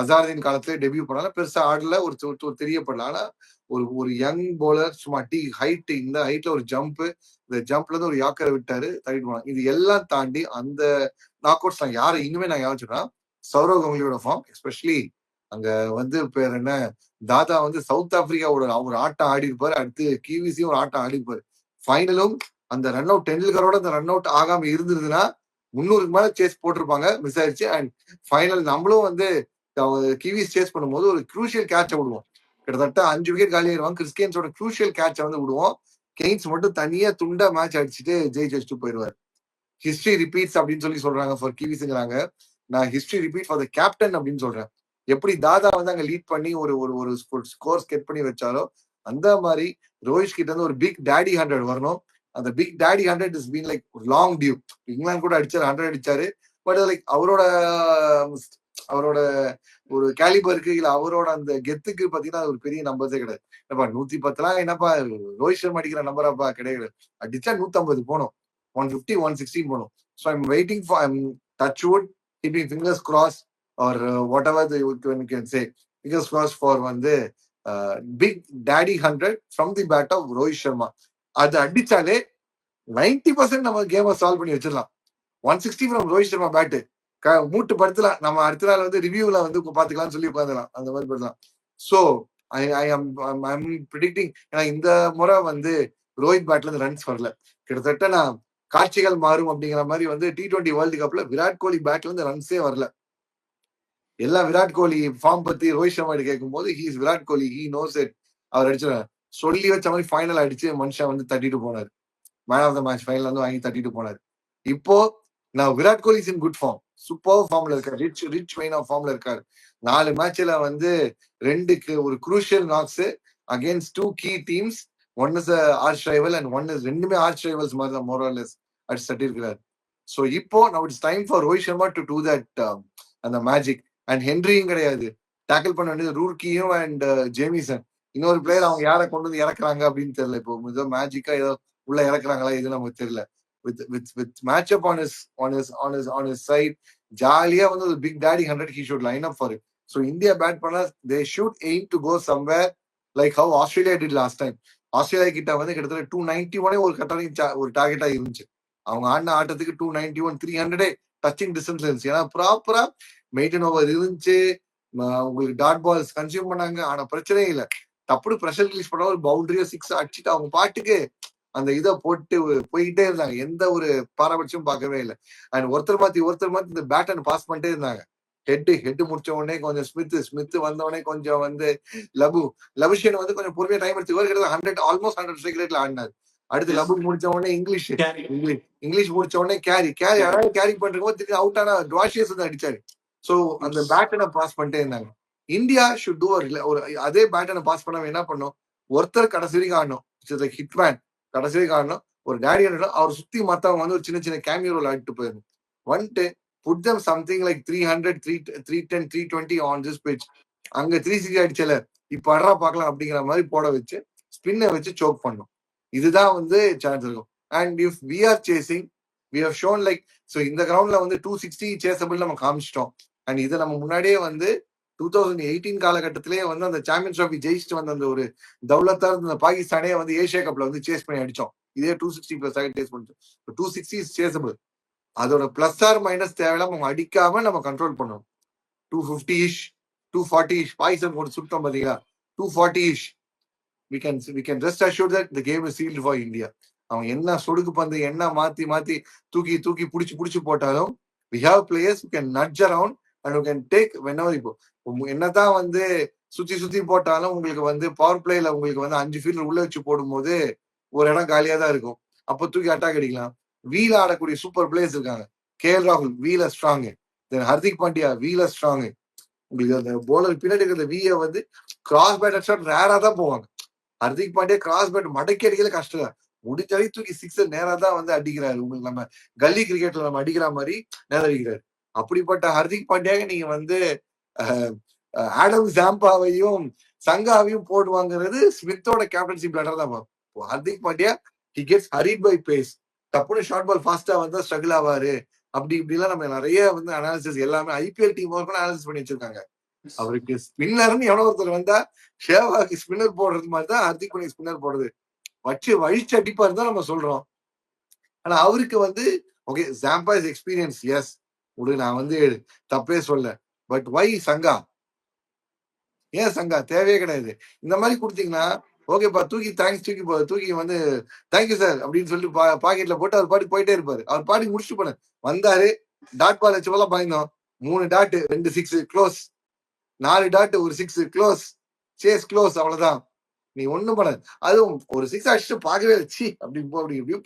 அசாருதீன் காலத்துல டெபியூ பண்ணாலும் பெருசா ஆடல, ஒரு தெரியப்படல. ஆனா ஒரு ஒரு யங் போலர் சும்மா ஹைட், இந்த ஹைட்ல ஒரு ஜம்ப், இந்த ஜம்ப்ல இருந்து ஒரு யாக்கரை விட்டாரு, தள்ளிட்டு போனாங்க. இது எல்லாம் தாண்டி அந்த நாக் அவுட்ஸ் நான் யாரை இன்னுமே நான் யோசிச்சுன்னா சௌரவ் கங்குலியோட ஃபார்ம், எஸ்பெஷலி அங்க வந்து பேர் என்ன தாதா வந்து சவுத் ஆப்பிரிக்காவோட ஒரு ஆட்டம் ஆடி இருப்பாரு, அடுத்து கிவிசியும் ஒரு ஆட்டம் ஆடி இருப்பாரு. ஃபைனலும் அந்த ரன் அவுட் டெண்டுல்கரோட அந்த ரன் அவுட் ஆகாம இருந்ததுன்னா 300க்கு மேல சேஸ் போட்டிருப்பாங்க, மிஸ் ஆயிடுச்சு. அண்ட் ஃபைனல் நம்மளும் வந்து கிவிஸ் சேஸ் பண்ணும்போது ஒரு குரூஷியல் கேட்சை விடுவோம். கிட்டத்தட்ட 5 விக்கெட் காலி ஆயிடுவாங்க. கிறிஸ்கேன்ஸோட குரூஷியல் கேட்சை வந்து விடுவோம். கெய்ன்ஸ் மட்டும் தனியா துண்டா மேட்ச் அடிச்சுட்டு ஜெயிச்சு வச்சுட்டு போயிடுவார். ஹிஸ்டரி ரிப்பீட்ஸ் அப்படின்னு சொல்லி சொல்றாங்க ஃபார் கிவிஸ்ங்கிறாங்க. நான் history repeat for the captain அப்படின்னு சொல்றேன். எப்படி தாதா வந்து அங்க லீட் பண்ணி ஒரு ஒரு ஒரு ஸ்கோர் ஸ்கெட் பண்ணி வச்சாரோ அந்த மாதிரி ரோஹித் கிட்ட இருந்து ஒரு பிக் டேடி 100 வரணும். அந்த big daddy 100 is been like long due. England கூட அடிச்சாரு, 100 அடிச்சாரு. பட் லைக் அவரோட ஒரு கேலிபருக்கு இல்ல அவரோட அந்த கெத்துக்கு பாத்தீங்கன்னா ஒரு பெரிய நம்பர்ஸே கிடையாது. என்னப்பா 110 என்னப்பா ரோஹித் சர்மா அடிக்கிற நம்பராப்பா கிடையாது. அடிச்சா 150 போனோம், 150, 116 போனோம். So I'm waiting for touch wood, keeping fingers cross or whatever you can say, fingers cross for வந்து big daddy 100 from the bat of Rohit Sharma. அது அடிச்சாலே 90% நம்ம கேமை சால்வ் பண்ணி வச்சிடலாம். 160 ஃப்ரம் ரோஹித் சர்மா பேட்டு மூட்டு படுத்தலாம். நம்ம அடுத்த நாள் வந்து ரிவ்யூல வந்து பாத்துக்கலாம்னு சொல்லி உட்காந்துலாம், அந்த மாதிரி பண்ணலாம். So I'm predicting. ஏன்னா இந்த முறை வந்து ரோஹித் பேட்ல இருந்து ரன்ஸ் வரல. கிட்டத்தட்ட நான் காட்சிகள் மாறும் அப்படிங்கிற மாதிரி வந்து T20 வேர்ல்டு கப்ல விராட் கோலி பேட்ல இருந்து ரன்ஸே வரல. எல்லாம் விராட் கோலி ஃபார்ம் பத்தி ரோஹித் சர்மா கேட்கும் போது he is Virat Kohli, he knows it, அவர் அடிச்சிருக்காரு. சொல்லி வச்ச மாதிரி ஃபைனல் அடிச்சு மனுஷன் வந்து தட்டிட்டு போனாரு. Man of the match final வந்து வாங்கி தட்டிட்டு போனாரு. இப்போ நான் Virat Kohli in good form, super ஃபார்ம்ல இருக்காரு, ரிச் வெயின் ஆஃப் ஃபார்ம்ல இருக்காரு. 4 மேட்ச்ல வந்து 2க்கு ஒரு crucial knocks against 2 key teams. One is arch rival and one is ரெண்டுமே ஆர்ச் ரைவல்ஸ் மாதிரி தான் மோரலஸ் அடிச்சு தட்டி இருக்கிறாரு. ஸோ இப்போ now it's time for Rohit Sharma to do that அந்த மேஜிக். அண்ட் ஹென்ரியும் கிடையாது, டேக்கிள் பண்ண வேண்டியது ரூர்கியும் அண்ட் ஜேமிசன். இன்னொரு பிளேயர் அவங்க யாரை கொண்டு வந்து இறக்குறாங்க அப்படின்னு தெரியல. இப்போ ஏதோ மேஜிக்கா ஏதோ உள்ள இறக்குறாங்களா இது நமக்கு தெரியல. with matchup on his side, ஜாலியா வந்து ஒரு big daddy 100 he should line up for it. So India bat பண்ணா they should aim to go somewhere like how Australia did last time. Australia கிட்ட வந்து கிட்டத்தட்ட 291 ஒரு கட்டாரிங் ஒரு டார்கெட்டா இருந்துச்சு. அவங்க ஆடின ஆட்டத்துக்கு 291 300 டச்சிங் டிஸ்டன்ஸ் இருந்துச்சு. ஏன்னா ப்ராப்பரா மெயின்டைன் ஓவர் இருந்துச்சு. உங்களுக்கு டாட் பால்ஸ் கன்சியூம் பண்ணாங்க. ஆனா பிரச்சனையே இல்லை. தப்புடு ப்ரெஷர் ரிலீஸ் பண்ண ஒரு பவுண்டரியோ 6 அடிச்சுட்டு அவங்க பாட்டுக்கு அந்த இதை போட்டு போயிட்டே இருந்தாங்க. எந்த ஒரு பாரபட்சமும் பார்க்கவே இல்லை. அண்ட் ஒருத்தர் மாத்தி இந்த பேட்டன் பாஸ் பண்ணிட்டே இருந்தாங்க. ஹெட் முடிச்ச உடனே கொஞ்சம் ஸ்மித் வந்த உடனே கொஞ்சம் வந்து லபுஷன் வந்து கொஞ்சம் பொறுமையா டைம் எடுத்து கிட்ட ஆல்மோஸ்ட் 100 ஸ்ட்ரைக் ரேட்ல ஆடினாரு. அடுத்து லபு முடிச்ச உடனே இங்கிலீஷ் முடிச்ச உடனே கேரி யாராவது கேரி பண்றப்போ திருப்பி அவுட் ஆனா டுவாஷியஸ் வந்து அடிச்சாரு. சோ அந்த பேட்டனை பாஸ் பண்ணிட்டே இருந்தாங்க. இந்தியா ஷுட் டூ ஒரு அதே பேட்டனை பாஸ் பண்ண என்ன பண்ணும், ஒருத்தர் கடைசி வரைக்கும் ஆடணும். ஹிட்மேன் கடைசி வரைக்கும் ஆடணும். ஒரு டேடி அவர் சுத்தி மத்தவங்க வந்து ஒரு சின்ன கேமியோ ரோல் ஆடிட்டு போயிடும். வந்துட்டு put them something like 300 310 320 on this pitch. அங்க 360 அடிச்சல இப்ப அட்ரா பார்க்கலாம் அப்படிங்கிற மாதிரி போட வச்சு ஸ்பின்னை வச்சு சோக் பண்ணும். இதுதான் வந்து சான்ஸ் இருக்கும். And if we are chasing we have shown like so இந்த கிரவுண்ட்ல வந்து 260 சேசபிள் நம்ம காமிச்சிட்டோம். அண்ட் இதை நம்ம முன்னாடியே வந்து 2018 காலகட்டத்திலேயே வந்து அந்த சாம்பியன்ஸ் ட்ராஃபி ஜெயிச்சுட்டு வந்த அந்த ஒரு தௌலத்தா இருந்த பாகிஸ்தானே வந்து ஏஷியா கப்ல வந்து சேஸ் பண்ணி அடிச்சோம். இதே 260 பிளஸ் சேஸ் பண்ணிட்டோம். 260 இஸ் சேசபிள். அதோட பிளஸ் ஆர் மைனஸ் தேவையில்லாம நம்ம அடிக்காம நம்ம கண்ட்ரோல் பண்ணணும். 250 இஷ் 240 இஷ் பாகிஸ்தான் போட்டு சுத்தம் பாத்தீங்களா 240 இஷ் we can rest assured that the game is sealed for India. அவங்க என்ன சொடுக்கு பந்து என்ன மாத்தி தூக்கி புடிச்சு போட்டாலும் we have players who can nudge around and who can take whenever. இப்போ என்னதான் வந்து சுத்தி போட்டாலும் உங்களுக்கு வந்து பவர் பிளேல உங்களுக்கு வந்து 5 ஃபீல்டர் உள்ள வச்சு போடும்போது ஒரு இடம் காலியா தான் இருக்கும். அப்ப தூக்கி அட்டாக் அடிக்கலாம். வீல ஆடக்கூடிய சூப்பர் பிளேயர்ஸ் இருக்காங்க. கேஎல் ராகுல் வீல ஸ்ட்ராங், தென் ஹர்திக் பாண்டியா வீல ஸ்ட்ராங். உங்களுக்கு அந்த போலர் பின்னாடி இருக்கிற வீய வந்து கிராஸ் பேட் ஷாட் ரேரா தான் போவாங்க. ஹர்திக் பாண்டியா கிராஸ் பேட் மடக்கி அடிக்கல கஷ்டம். முடிஞ்சாலே தூக்கி 6 நேரா தான் வந்து அடிக்கிறாரு. உங்களுக்கு நம்ம கல்லி கிரிக்கெட்ல நம்ம அடிக்கிற மாதிரி நேரம் அடிக்கிறாரு. அப்படிப்பட்ட ஹர்திக் பாண்டியாக நீங்க வந்து ஆடம் ஜாம்பாவையும் சங்காவையும் போடுவாங்கிறது ஸ்மித்தோட கேப்டன்ஷிப் லெட்டர் தான். Hardik Pandya he gets hurried by pace. தப்புன்னு ஷார்ட் பால் ஃபாஸ்டா வந்தா ஸ்ட்ரகிள் ஆவாரு. அப்படி இப்படிலாம் நம்ம நிறைய வந்து அனாலிசிஸ் எல்லாமே ஐபிஎல் டீம் அனாலிசிஸ் பண்ணி வச்சிருக்காங்க. அவருக்கு ஸ்பின்னர்னு எவ்வளவு ஒருத்தர் வந்தா ஷேவாக்கு ஸ்பின்னர் போடுறது மாதிரி தான் ஹர்திக் பாண்டியா ஸ்பின்னர் போடுறது வழிச்சு அடிப்பாரு தான் நம்ம சொல்றோம். ஆனா அவருக்கு வந்து okay Zampa is experience, yes நான் வந்து தப்பே சொல்ல. But why Sangha? ஏன் சங்கா தேவையே கிடையாது. இந்த மாதிரி கொடுத்தீங்கன்னா ஓகேப்பா தூக்கி தேங்க்ஸ் தூக்கி வந்து தேங்க்யூ சார் அப்படின்னு சொல்லிட்டு பாக்கெட்ல போட்டு அவர் பாட்டி போயிட்டே இருப்பாரு. அவர் பாட்டி முடிச்சுட்டு போன வந்தாரு. டாட் பால் வச்சு போலாம் பாய்ந்தோம். 3 டாட் 2 6 க்ளோஸ், 4 டாட் ஒரு 6 க்ளோஸ், சேஸ் க்ளோஸ், அவ்வளவுதான். நீ ஒண்ணும் பண்ண. அதுவும் ஒரு 6 அடிச்சுட்டு பார்க்கவே சி அப்படி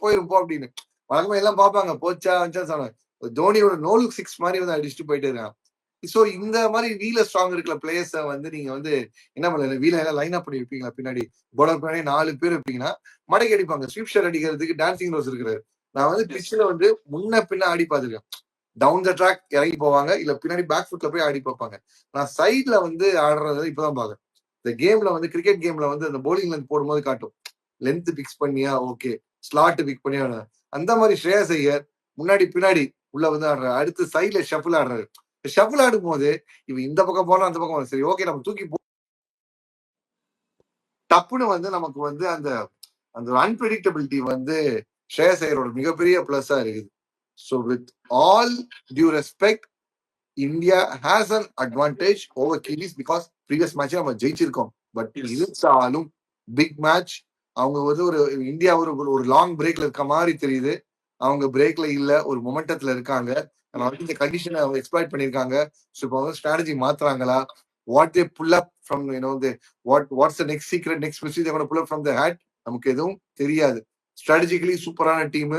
போயிரும் போ அப்படின்னு வழக்கமா எல்லாம் பார்ப்பாங்க. போச்சா சொன்னாங்க. தோனியோட நோ லுக் 6 மாதிரி வந்து அடிச்சுட்டு போயிட்டே இருக்கான். சோ இந்த மாதிரி வீல ஸ்ட்ராங் இருக்கிற பிளேயர்ஸை வந்து நீங்க வந்து என்ன பண்ணல, வீல எல்லாம் லைன் அப் பண்ணி வைப்பீங்களா? பின்னாடி போலர் பின்னாடி 4 பேர் வைப்பீங்கன்னா மடக்கி அடிப்பாங்க. ஸ்வீப் ஷாட் அடிக்கிறதுக்கு டான்சிங் ரோஸ் இருக்கிறாரு. நான் வந்து பிச்சில் வந்து முன்ன பின்ன ஆடி பார்த்துருக்கேன். டவுன் த ட்ராக் இறங்கி போவாங்க, இல்ல பின்னாடி பேக் ஃபுட்ல போய் ஆடி பார்ப்பாங்க. நான் சைட்ல வந்து ஆடுறத இப்பதான் பாக்குறேன். இந்த கேம்ல வந்து கிரிக்கெட் கேம்ல வந்து அந்த போலிங் லென்த் போடும்போது காட்டும். லென்த் பிக்ஸ் பண்ணியா ஓகே, ஸ்லாட் பிக் பண்ணியா. அந்த மாதிரி ஸ்ரேயஸ் ஐயர் முன்னாடி பின்னாடி உள்ள வந்து ஆடுறாரு. அடுத்து சைட்ல ஷஃபிள் ஆடுறாரு. ஷஃபிள் ஆடும் போது இவ இந்த பக்கம் போனா அந்த பக்கம் சரி ஓகே நம்ம தூக்கி டப்புன்னு வந்து நமக்கு வந்து அந்த அன்பிரடிக்டபிலிட்டி வந்து ஸ்ரேயஸ் ஐயரோட மிகப்பெரிய பிளஸ்ஸா இருக்குது. So with all due respect, India has an advantage over Kiwis because previous மேட்சே நம்ம ஜெயிச்சிருக்கோம். பட் இருந்தாலும் பிக் மேட்ச். அவங்க வந்து ஒரு இந்தியா ஒரு லாங் பிரேக்ல இருக்க மாதிரி தெரியுது. அவங்க பிரேக்ல இல்ல, ஒரு மொமெண்டத்துல இருக்காங்க. இந்த கண்டிஷனை அவங்க எக்ஸ்ப்ளாய்ட் பண்ணிருக்காங்க. ஸோ இப்போ வந்து strategy மாத்துறாங்களா, what they pull up from, what's the next secret, next mystery they're going to pull up from the hat, நமக்கு எதுவும் தெரியாது. ஸ்ட்ராட்டஜிக்கலி சூப்பரான டீம்,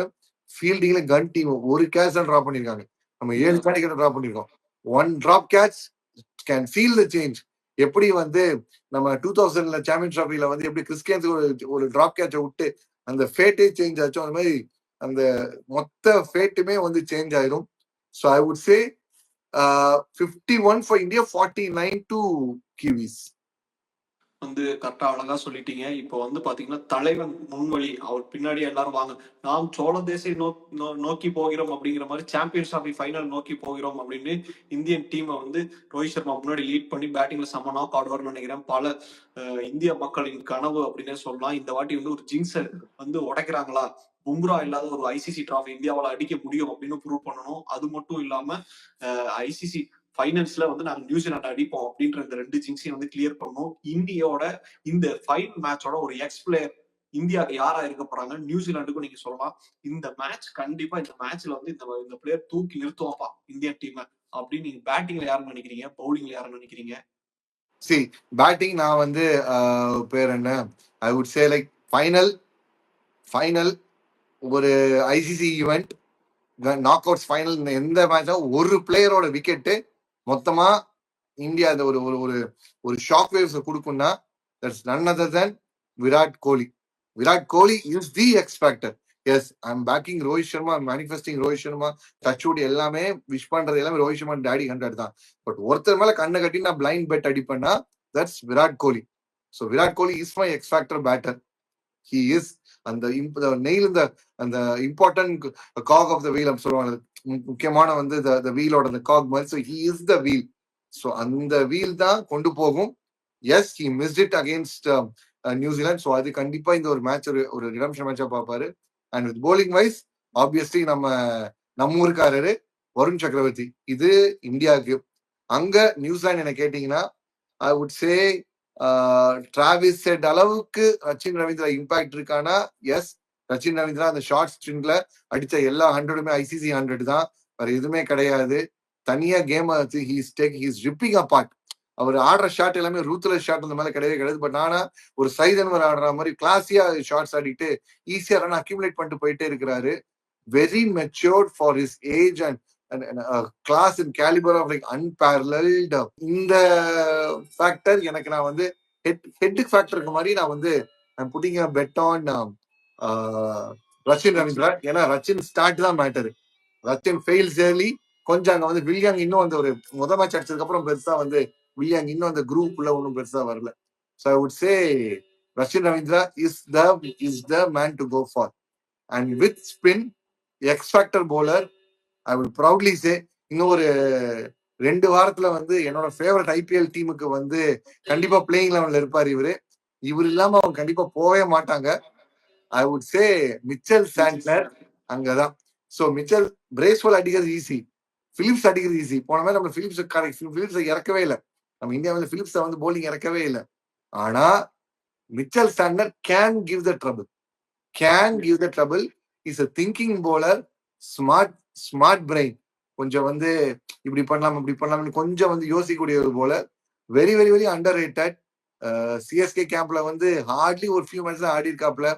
ஃபீல்டிங்ல கன் டீம். ஒரு கேட்ச் தான் டிராப் பண்ணிருக்காங்க, நம்ம 7 கேட்ச் டிராப் பண்ணிருக்கோம். One drop catch can feel the change. எப்படி வந்து நம்ம 2000 சாம்பியன் டிராஃபில வந்து எப்படி கிறிஸ்டியன்ஸ் ஒரு டிராப் கேட்சை விட்டு அந்த ஃபேட்டே சேஞ்ச் ஆச்சோ, அந்த மாதிரி அந்த மொத்த ஃபேட்டுமே வந்து சேஞ்ச் ஆயிரும். So I would say 51 for India, 49 to Kiwis. வந்து கரெக்டா அழகா சொல்லிட்டீங்க. இப்போ வந்து பாத்தீங்கன்னா தலைவன் முன்வழி, அவர் பின்னாடி எல்லாரும் வாங்க, நாம் சோழ தேசை நோக்கி போகிறோம் அப்படிங்கிற மாதிரி சாம்பியன்ஸ் டிராஃபி ஃபைனல் நோக்கி போகிறோம் அப்படின்னு இந்தியன் டீமை வந்து ரோஹித் சர்மா முன்னாடி லீட் பண்ணி பேட்டிங்ல செம்ம நாக் ஆடுவார்னு நினைக்கிறேன். பல இந்திய மக்களின் கனவு அப்படின்னே சொல்லலாம். இந்த வாட்டி வந்து ஒரு ஜிங்ஸை வந்து உடைக்கிறாங்களா, பும்ரா இல்லாத ஒரு ஐசிசி டிராஃபி இந்தியாவால அடிக்க முடியும் அப்படின்னு ப்ரூவ் பண்ணணும். அது மட்டும் இல்லாம ஐசிசி ஃபைனல்ஸ்ல வந்து நாங்க நியூசிலாந்து அடிப்போம் அப்படின்ற இந்த 2 ஜிங்ஸையும் வந்து கிளியர் பண்ணோம். இந்தியோட இந்த ஃபைனல் மேட்சோட ஒரு எக்ஸ் பிளேயர் இந்தியாவுக்கு யாரா இருக்க போறாங்க, நியூசிலாந்துக்கும் நீங்க சொல்லலாம். இந்த மேட்ச் கண்டிப்பா, இந்த மேட்ச்ல வந்து இந்த பிளேயர் தூக்கி நிறுத்துவாப்பா இந்தியன் டீம் அப்படின்னு நீங்க பேட்டிங்ல யாருன்னு நினைக்கிறீங்க, பவுலிங்ல யாருன்னு நினைக்கிறீங்க? சி பேட்டிங் நான் வந்து பேர் என்ன, I would say like final ஒரு ICC event knockouts final, எந்த மேட்சும் ஒரு பிளேயரோட விக்கெட்டு மொத்தமா இந்தியா இந்த ஒரு ஒரு ஒரு ஷாக் வேவ்ஸ் கொடுக்கும்னா that's none other than Virat Kohli. Virat Kohli is the X factor. Yes, I am backing Rohit Sharma, manifesting Rohit Sharma, touch wood எல்லாமே விஷ் பண்றது எல்லாமே ரோஹித் சர்மா டேடி 100 தான். பட் ஒருத்தர் மேல கண்ணை கட்டி நான் பிளைண்ட் பெட் அடிப்பேன்னா that's Virat Kohli. So Virat Kohli is my X factor batter. He is அந்த நெயில் அந்த important cog of the wheel சொல்லுவாங்க, முக்கியமான வந்து the வீலோட அந்த காக் மாதிரி. So he is the wheel. So அந்த வீல் தான் கொண்டு போகும். Yes, he missed it against New Zealand. So அது கண்டிப்பா இந்த ஒரு மேட்ச் ஒரு ரிடம்ஷன் மேட்சா பார்ப்பாரு. And with bowling wise obviously நம்ம ஊருக்காரரு வருண் சக்கரவர்த்தி. இது இந்தியாவுக்கு. அங்க நியூசிலாந்து என்ன கேட்டீங்கன்னா ஐ வுட் சே டிராவிஸ் செட் அளவுக்கு ரச்சின் ரவீந்திரா இம்பாக்ட் இருக்கானா? எஸ், ரச்சின் ரவீந்திரா அந்த ஷார்ட் ஸ்ட்ரிங்ல அடிச்ச எல்லா 100மே ஐசிசி 100 தான், வேற எதுவுமே கிடையாது. தனியா கேம் ஹீஸ் ரிப்பிங் அபார்ட். அவர் ஆடுற ஷாட் எல்லாமே ரூத்லெஸ் ஷாட் அந்த மேல கிடையவே கிடையாது. பட் ஆனா ஒரு சைதன்வர் ஆடுற மாதிரி கிளாஸியா ஷார்ட்ஸ் ஆடிட்டு ஈஸியா ரன் அக்யூமுலேட் பண்ணிட்டு போயிட்டே இருக்கிறாரு. Very matured for his age and class and calibre of like unparalleled. இந்த ஃபேக்டர் எனக்கு நான் வந்து ஹெட் ஃபேக்டருக்கு மாதிரி நான் வந்து putting a bet on Rachin Ravindra. ஏன்னா ரச்சின் ஸ்டார்ட் தான் மேட்டர். Rachin fails early. கொஞ்சம் அங்க வந்து வில்லியங் இன்னும் அந்த ஒரு முதல் மேட்ச் அடிச்சதுக்கு அப்புறம் பெருசா வந்து வில்லியங் இன்னும் அந்த குரூப் உள்ள ஒன்றும் பெருசா வரல. So I would say Rachin Ravindra is the man to go for. And with spin X factor bowler I would proudly say இன்னும் ஒரு 2 வாரத்துல வந்து என்னோட ஃபேவரட் ஐபிஎல் டீமுக்கு வந்து கண்டிப்பா பிளேயிங் லெவன்ல இருப்பாரு இவரு. இவர் இல்லாம அவங்க கண்டிப்பா போவே மாட்டாங்க. ஐ வுட் சே மிச்சல் சாண்ட்லர் அங்கதான். ஸோ மிச்சல் பிரேஸ்வெல் அடிக்கிறது ஈஸி, பிலிப்ஸ் அடிக்கிறது ஈஸி. போன மாதிரி நம்ம பிலிப்ஸ் இறக்கவே இல்லை. நம்ம இந்தியாவில் பிலிப்ஸ் வந்து போலிங் இறக்கவே இல்லை. ஆனா Mitchell Santner can give the trouble. Is a thinking bowler, smart brain. கொஞ்சம் வந்து இப்படி பண்ணலாம் கொஞ்சம் வந்து யோசிக்கக்கூடிய ஒரு bowler. Very very very underrated. CSK கேம்ப்ல வந்து ஹார்ட்லி ஒரு ஃபியூ மேட்ச் தான் ஆடி இருக்காப்ல.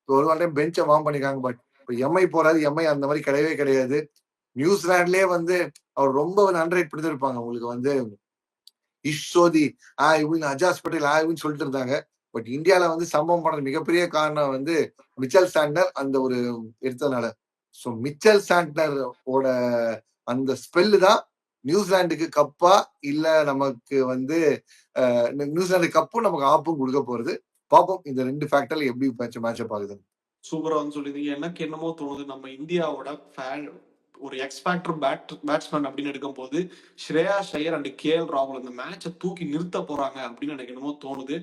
ஒரு டைம் பெஞ்சை வார்ம் பண்ணிருக்காங்க. பட் இப்போ எம்ஐ போறாரு, எம்ஐ அந்த மாதிரி கிடையவே கிடையாது. நியூசிலாண்ட்லயே வந்து அவர் ரொம்ப அண்டர் ரேட் பண்ணிருப்பாங்க. உங்களுக்கு வந்து இஷோதி அஜாஸ் பட்டேல் சொல்லிட்டு இருந்தாங்க. பட் இந்தியாவில வந்து சம்பவம் பண்ற மிகப்பெரிய காரணம் வந்து மிச்சல் சாண்ட்லர் அந்த ஒரு எடுத்ததுனால. ஸோ மிச்சல் சாண்ட்லரோட அந்த ஸ்பெல்லு தான் நியூசிலாந்துக்கு கப்பா இல்ல நமக்கு வந்து நியூசிலாந்து கப்பும் நமக்கு ஆப்பும் கொடுக்க போறது. பார்ப்போம் இந்த 2 ஃபேக்டர்ல எப்படி மேட்சப் ஆகுது. சூப்பரா வந்து சொல்லிருந்தீங்க. எனக்கு என்னமோ தோணுது, நம்ம இந்தியாவோட ஒரு எக்ஸ் ஃபேக்டர் பேட்ஸ்மேன் அப்படின்னு எடுக்கும் போது ஸ்ரேயா ஐயர் அண்ட் கேஎல் ராகுல் இந்த மேட்சை தூக்கி நிறுத்த போறாங்க அப்படின்னு எனக்கு என்னமோ தோணுது.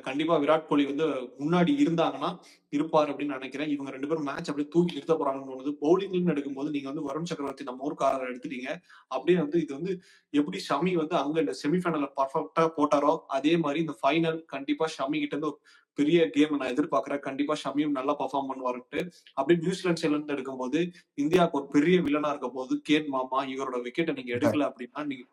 கண்டிப்பா விராட் கோலி வந்து முன்னாடி இருந்தாங்கன்னா இருப்பாரு அப்படின்னு நினைக்கிறேன். இவங்க 2 பேரும் மேட்ச் அப்படியே தூக்கி நிறுத்த போறாங்கன்னு தோணுது. பவுலிங்னு எடுக்கும்போது நீங்க வந்து வருண் சக்கரவர்த்தி நம்ம ஊருக்காரர் எடுத்துட்டீங்க. அப்படியே வந்து இது வந்து எப்படி ஷமி வந்து அங்க இந்த செமிஃபைனல்ல பர்ஃபெக்டா போட்டாரோ அதே மாதிரி இந்த ஃபைனல் கண்டிப்பா ஷமி கிட்ட இருந்து பெரிய கேம் நான் எதிர்பார்க்கிறேன். கண்டிப்பா ஷமியும் நல்லா பர்ஃபார்ம் பண்ணுவாருன்ட்டு. அப்படி நியூசிலாந்து சைட்ல இருந்து எடுக்கும்போது இந்தியாவுக்கு ஒரு பெரிய வில்லனா இருக்க போது கேன் மாமா. இவரோட விக்கெட்டை நீங்க எடுக்கல அப்படின்னா நீங்க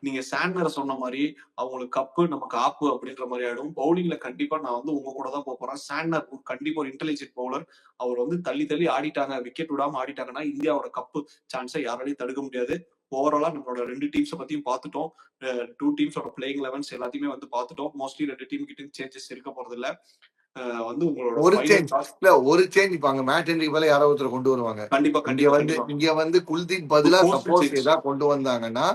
நீங்க சாண்ட்னரை சொன்ன மாதிரி அவங்களுக்கு கப்பு நமக்கு ஆப்பு அப்படின்ற மாதிரி ஆயிடும். பவுலிங்ல கண்டிப்பா நான் வந்து உங்க கூட தான் போறேன். சாண்ட்னர் கண்டிப்பா ஒரு இன்டெலிஜென்ட் பவுலர். அவர் வந்து தள்ளி தள்ளி ஆடிட்டாங்க, விக்கெட் விடாம ஆடிட்டாங்கன்னா இந்தியாவோட கப்பு சான்ஸை யாராலையும் தடுக்க முடியாது. ஓவராலா நம்மளோட 2 டீம்ஸை பத்தியும் பார்த்துட்டோம். 2 டீம்ஸோட பிளேயிங் லெவன்ஸ் எல்லாத்தையுமே வந்து பார்த்துட்டோம். மோஸ்ட்லி 2 டீம் கிட்ட சேஞ்சஸ் இருக்க போறது இல்ல. வந்து உங்களோட ஒரு ஃபைனல் சேஞ்ச் டாஸ் இல்ல, ஒரு சேஞ்ச் இப்ப அங்க மேட் ஹென்ரி பதிலா யாரோ ஒருத்தர் கொண்டு வருவாங்க. கண்டிப்பா இங்க கண்டிப்பா வந்து கண்டிப்பா இங்க வந்து குல்தீப் பதிலா போஸ்டல் சப்போஸ் சேஞ்ச். ஏதாவது கொண்டு வந்தாங்கன்னா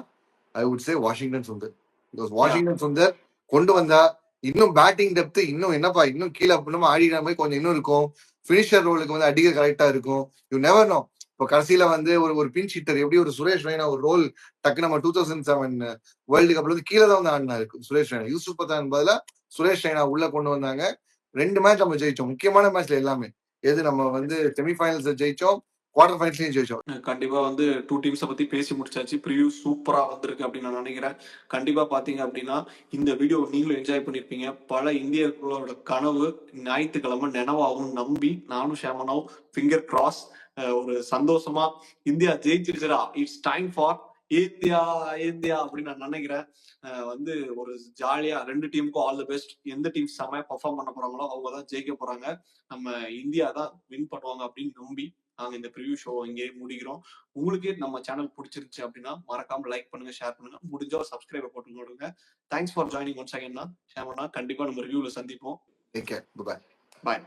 ஐ would say Washington Sundar. Because yeah Washington Sundar கொண்டு வந்தா இன்னும் பேட்டிங் டெப்த் இன்னும் என்னப்பா இன்னும் கீழே அப்படின்னா ஆடிக்கிற மாதிரி கொஞ்சம் இன்னும் இருக்கும். ஃபினிஷர் ரோலுக்கு வந்து அடிக்க கரெக்டா இருக்கும். You never know. இப்போ கடைசியில வந்து ஒரு பின் ஹிட்டர் எப்படி ஒரு சுரேஷ் ரெய்னா ஒரு ரோல் டக்கு நம்ம 2007 வேர்ல்டு கப்ல வந்து கீழே தான் வந்து ஆடினாரு சுரேஷ் ரெய்னா. யூசுப் பத்தான் பதிலா சுரேஷ் ரெய்னா உள்ள கொண்டு வந்தாங்க. 2 மேட்ச் நம்ம ஜெயிச்சோம். முக்கியமான மேட்ச்ல எல்லாமே. எது நம்ம வந்து செமிஃபைனல்ஸ் ஜெயிச்சோம், குவார்டர் ஃபைனல்ஸ்லயும் ஜெயிச்சோம். கண்டிப்பா வந்து 2 டீம்ஸை பத்தி பேசி முடிச்சாச்சு. ப்ரிவ்யூ சூப்பரா வந்திருக்கு அப்படின்னு நான் நினைக்கிறேன். கண்டிப்பா பாத்தீங்க அப்படின்னா இந்த வீடியோ நீங்களும் என்ஜாய் பண்ணிருப்பீங்க. பல இந்தியர்களோட கனவு ஞாயிற்றுக்கிழமை நினைவாகும் நம்பி நானும் ஷேமனாவும் ஃபிங்கர் கிராஸ் ஒரு சந்தோஷமா இந்தியா ஜெயிச்சிருச்சுடா, it's time for India India அப்படின்னு நான் நினைக்கிறேன். வந்து ஒரு ஜாலியா 2 டீமுக்கும் ஆல் தி பெஸ்ட். எந்த டீம் செமையா பெர்ஃபார்ம் பண்ண போறாங்களோ அவங்க தான் ஜெயிக்க போறாங்க. நம்ம இந்தியா தான் வின் பண்ணுவாங்க அப்படின்னு நம்பி நாங்க இந்த ப்ரிவ்யூ ஷோ இங்கேயே முடிக்கிறோம். உங்களுக்கு நம்ம சேனல் பிடிச்சிருச்சு அப்படின்னா மறக்காம லைக் பண்ணுங்க, ஷேர் பண்ணுங்க, முடிஞ்சா ஒரு சப்ஸ்கிரைபர் போட்டு கொடுங்க. Thanks for joining once again. ஷேமனா கண்டிப்பா நம்ம ரிவ்யூல சந்திப்போம். Take care. பை. பாய்.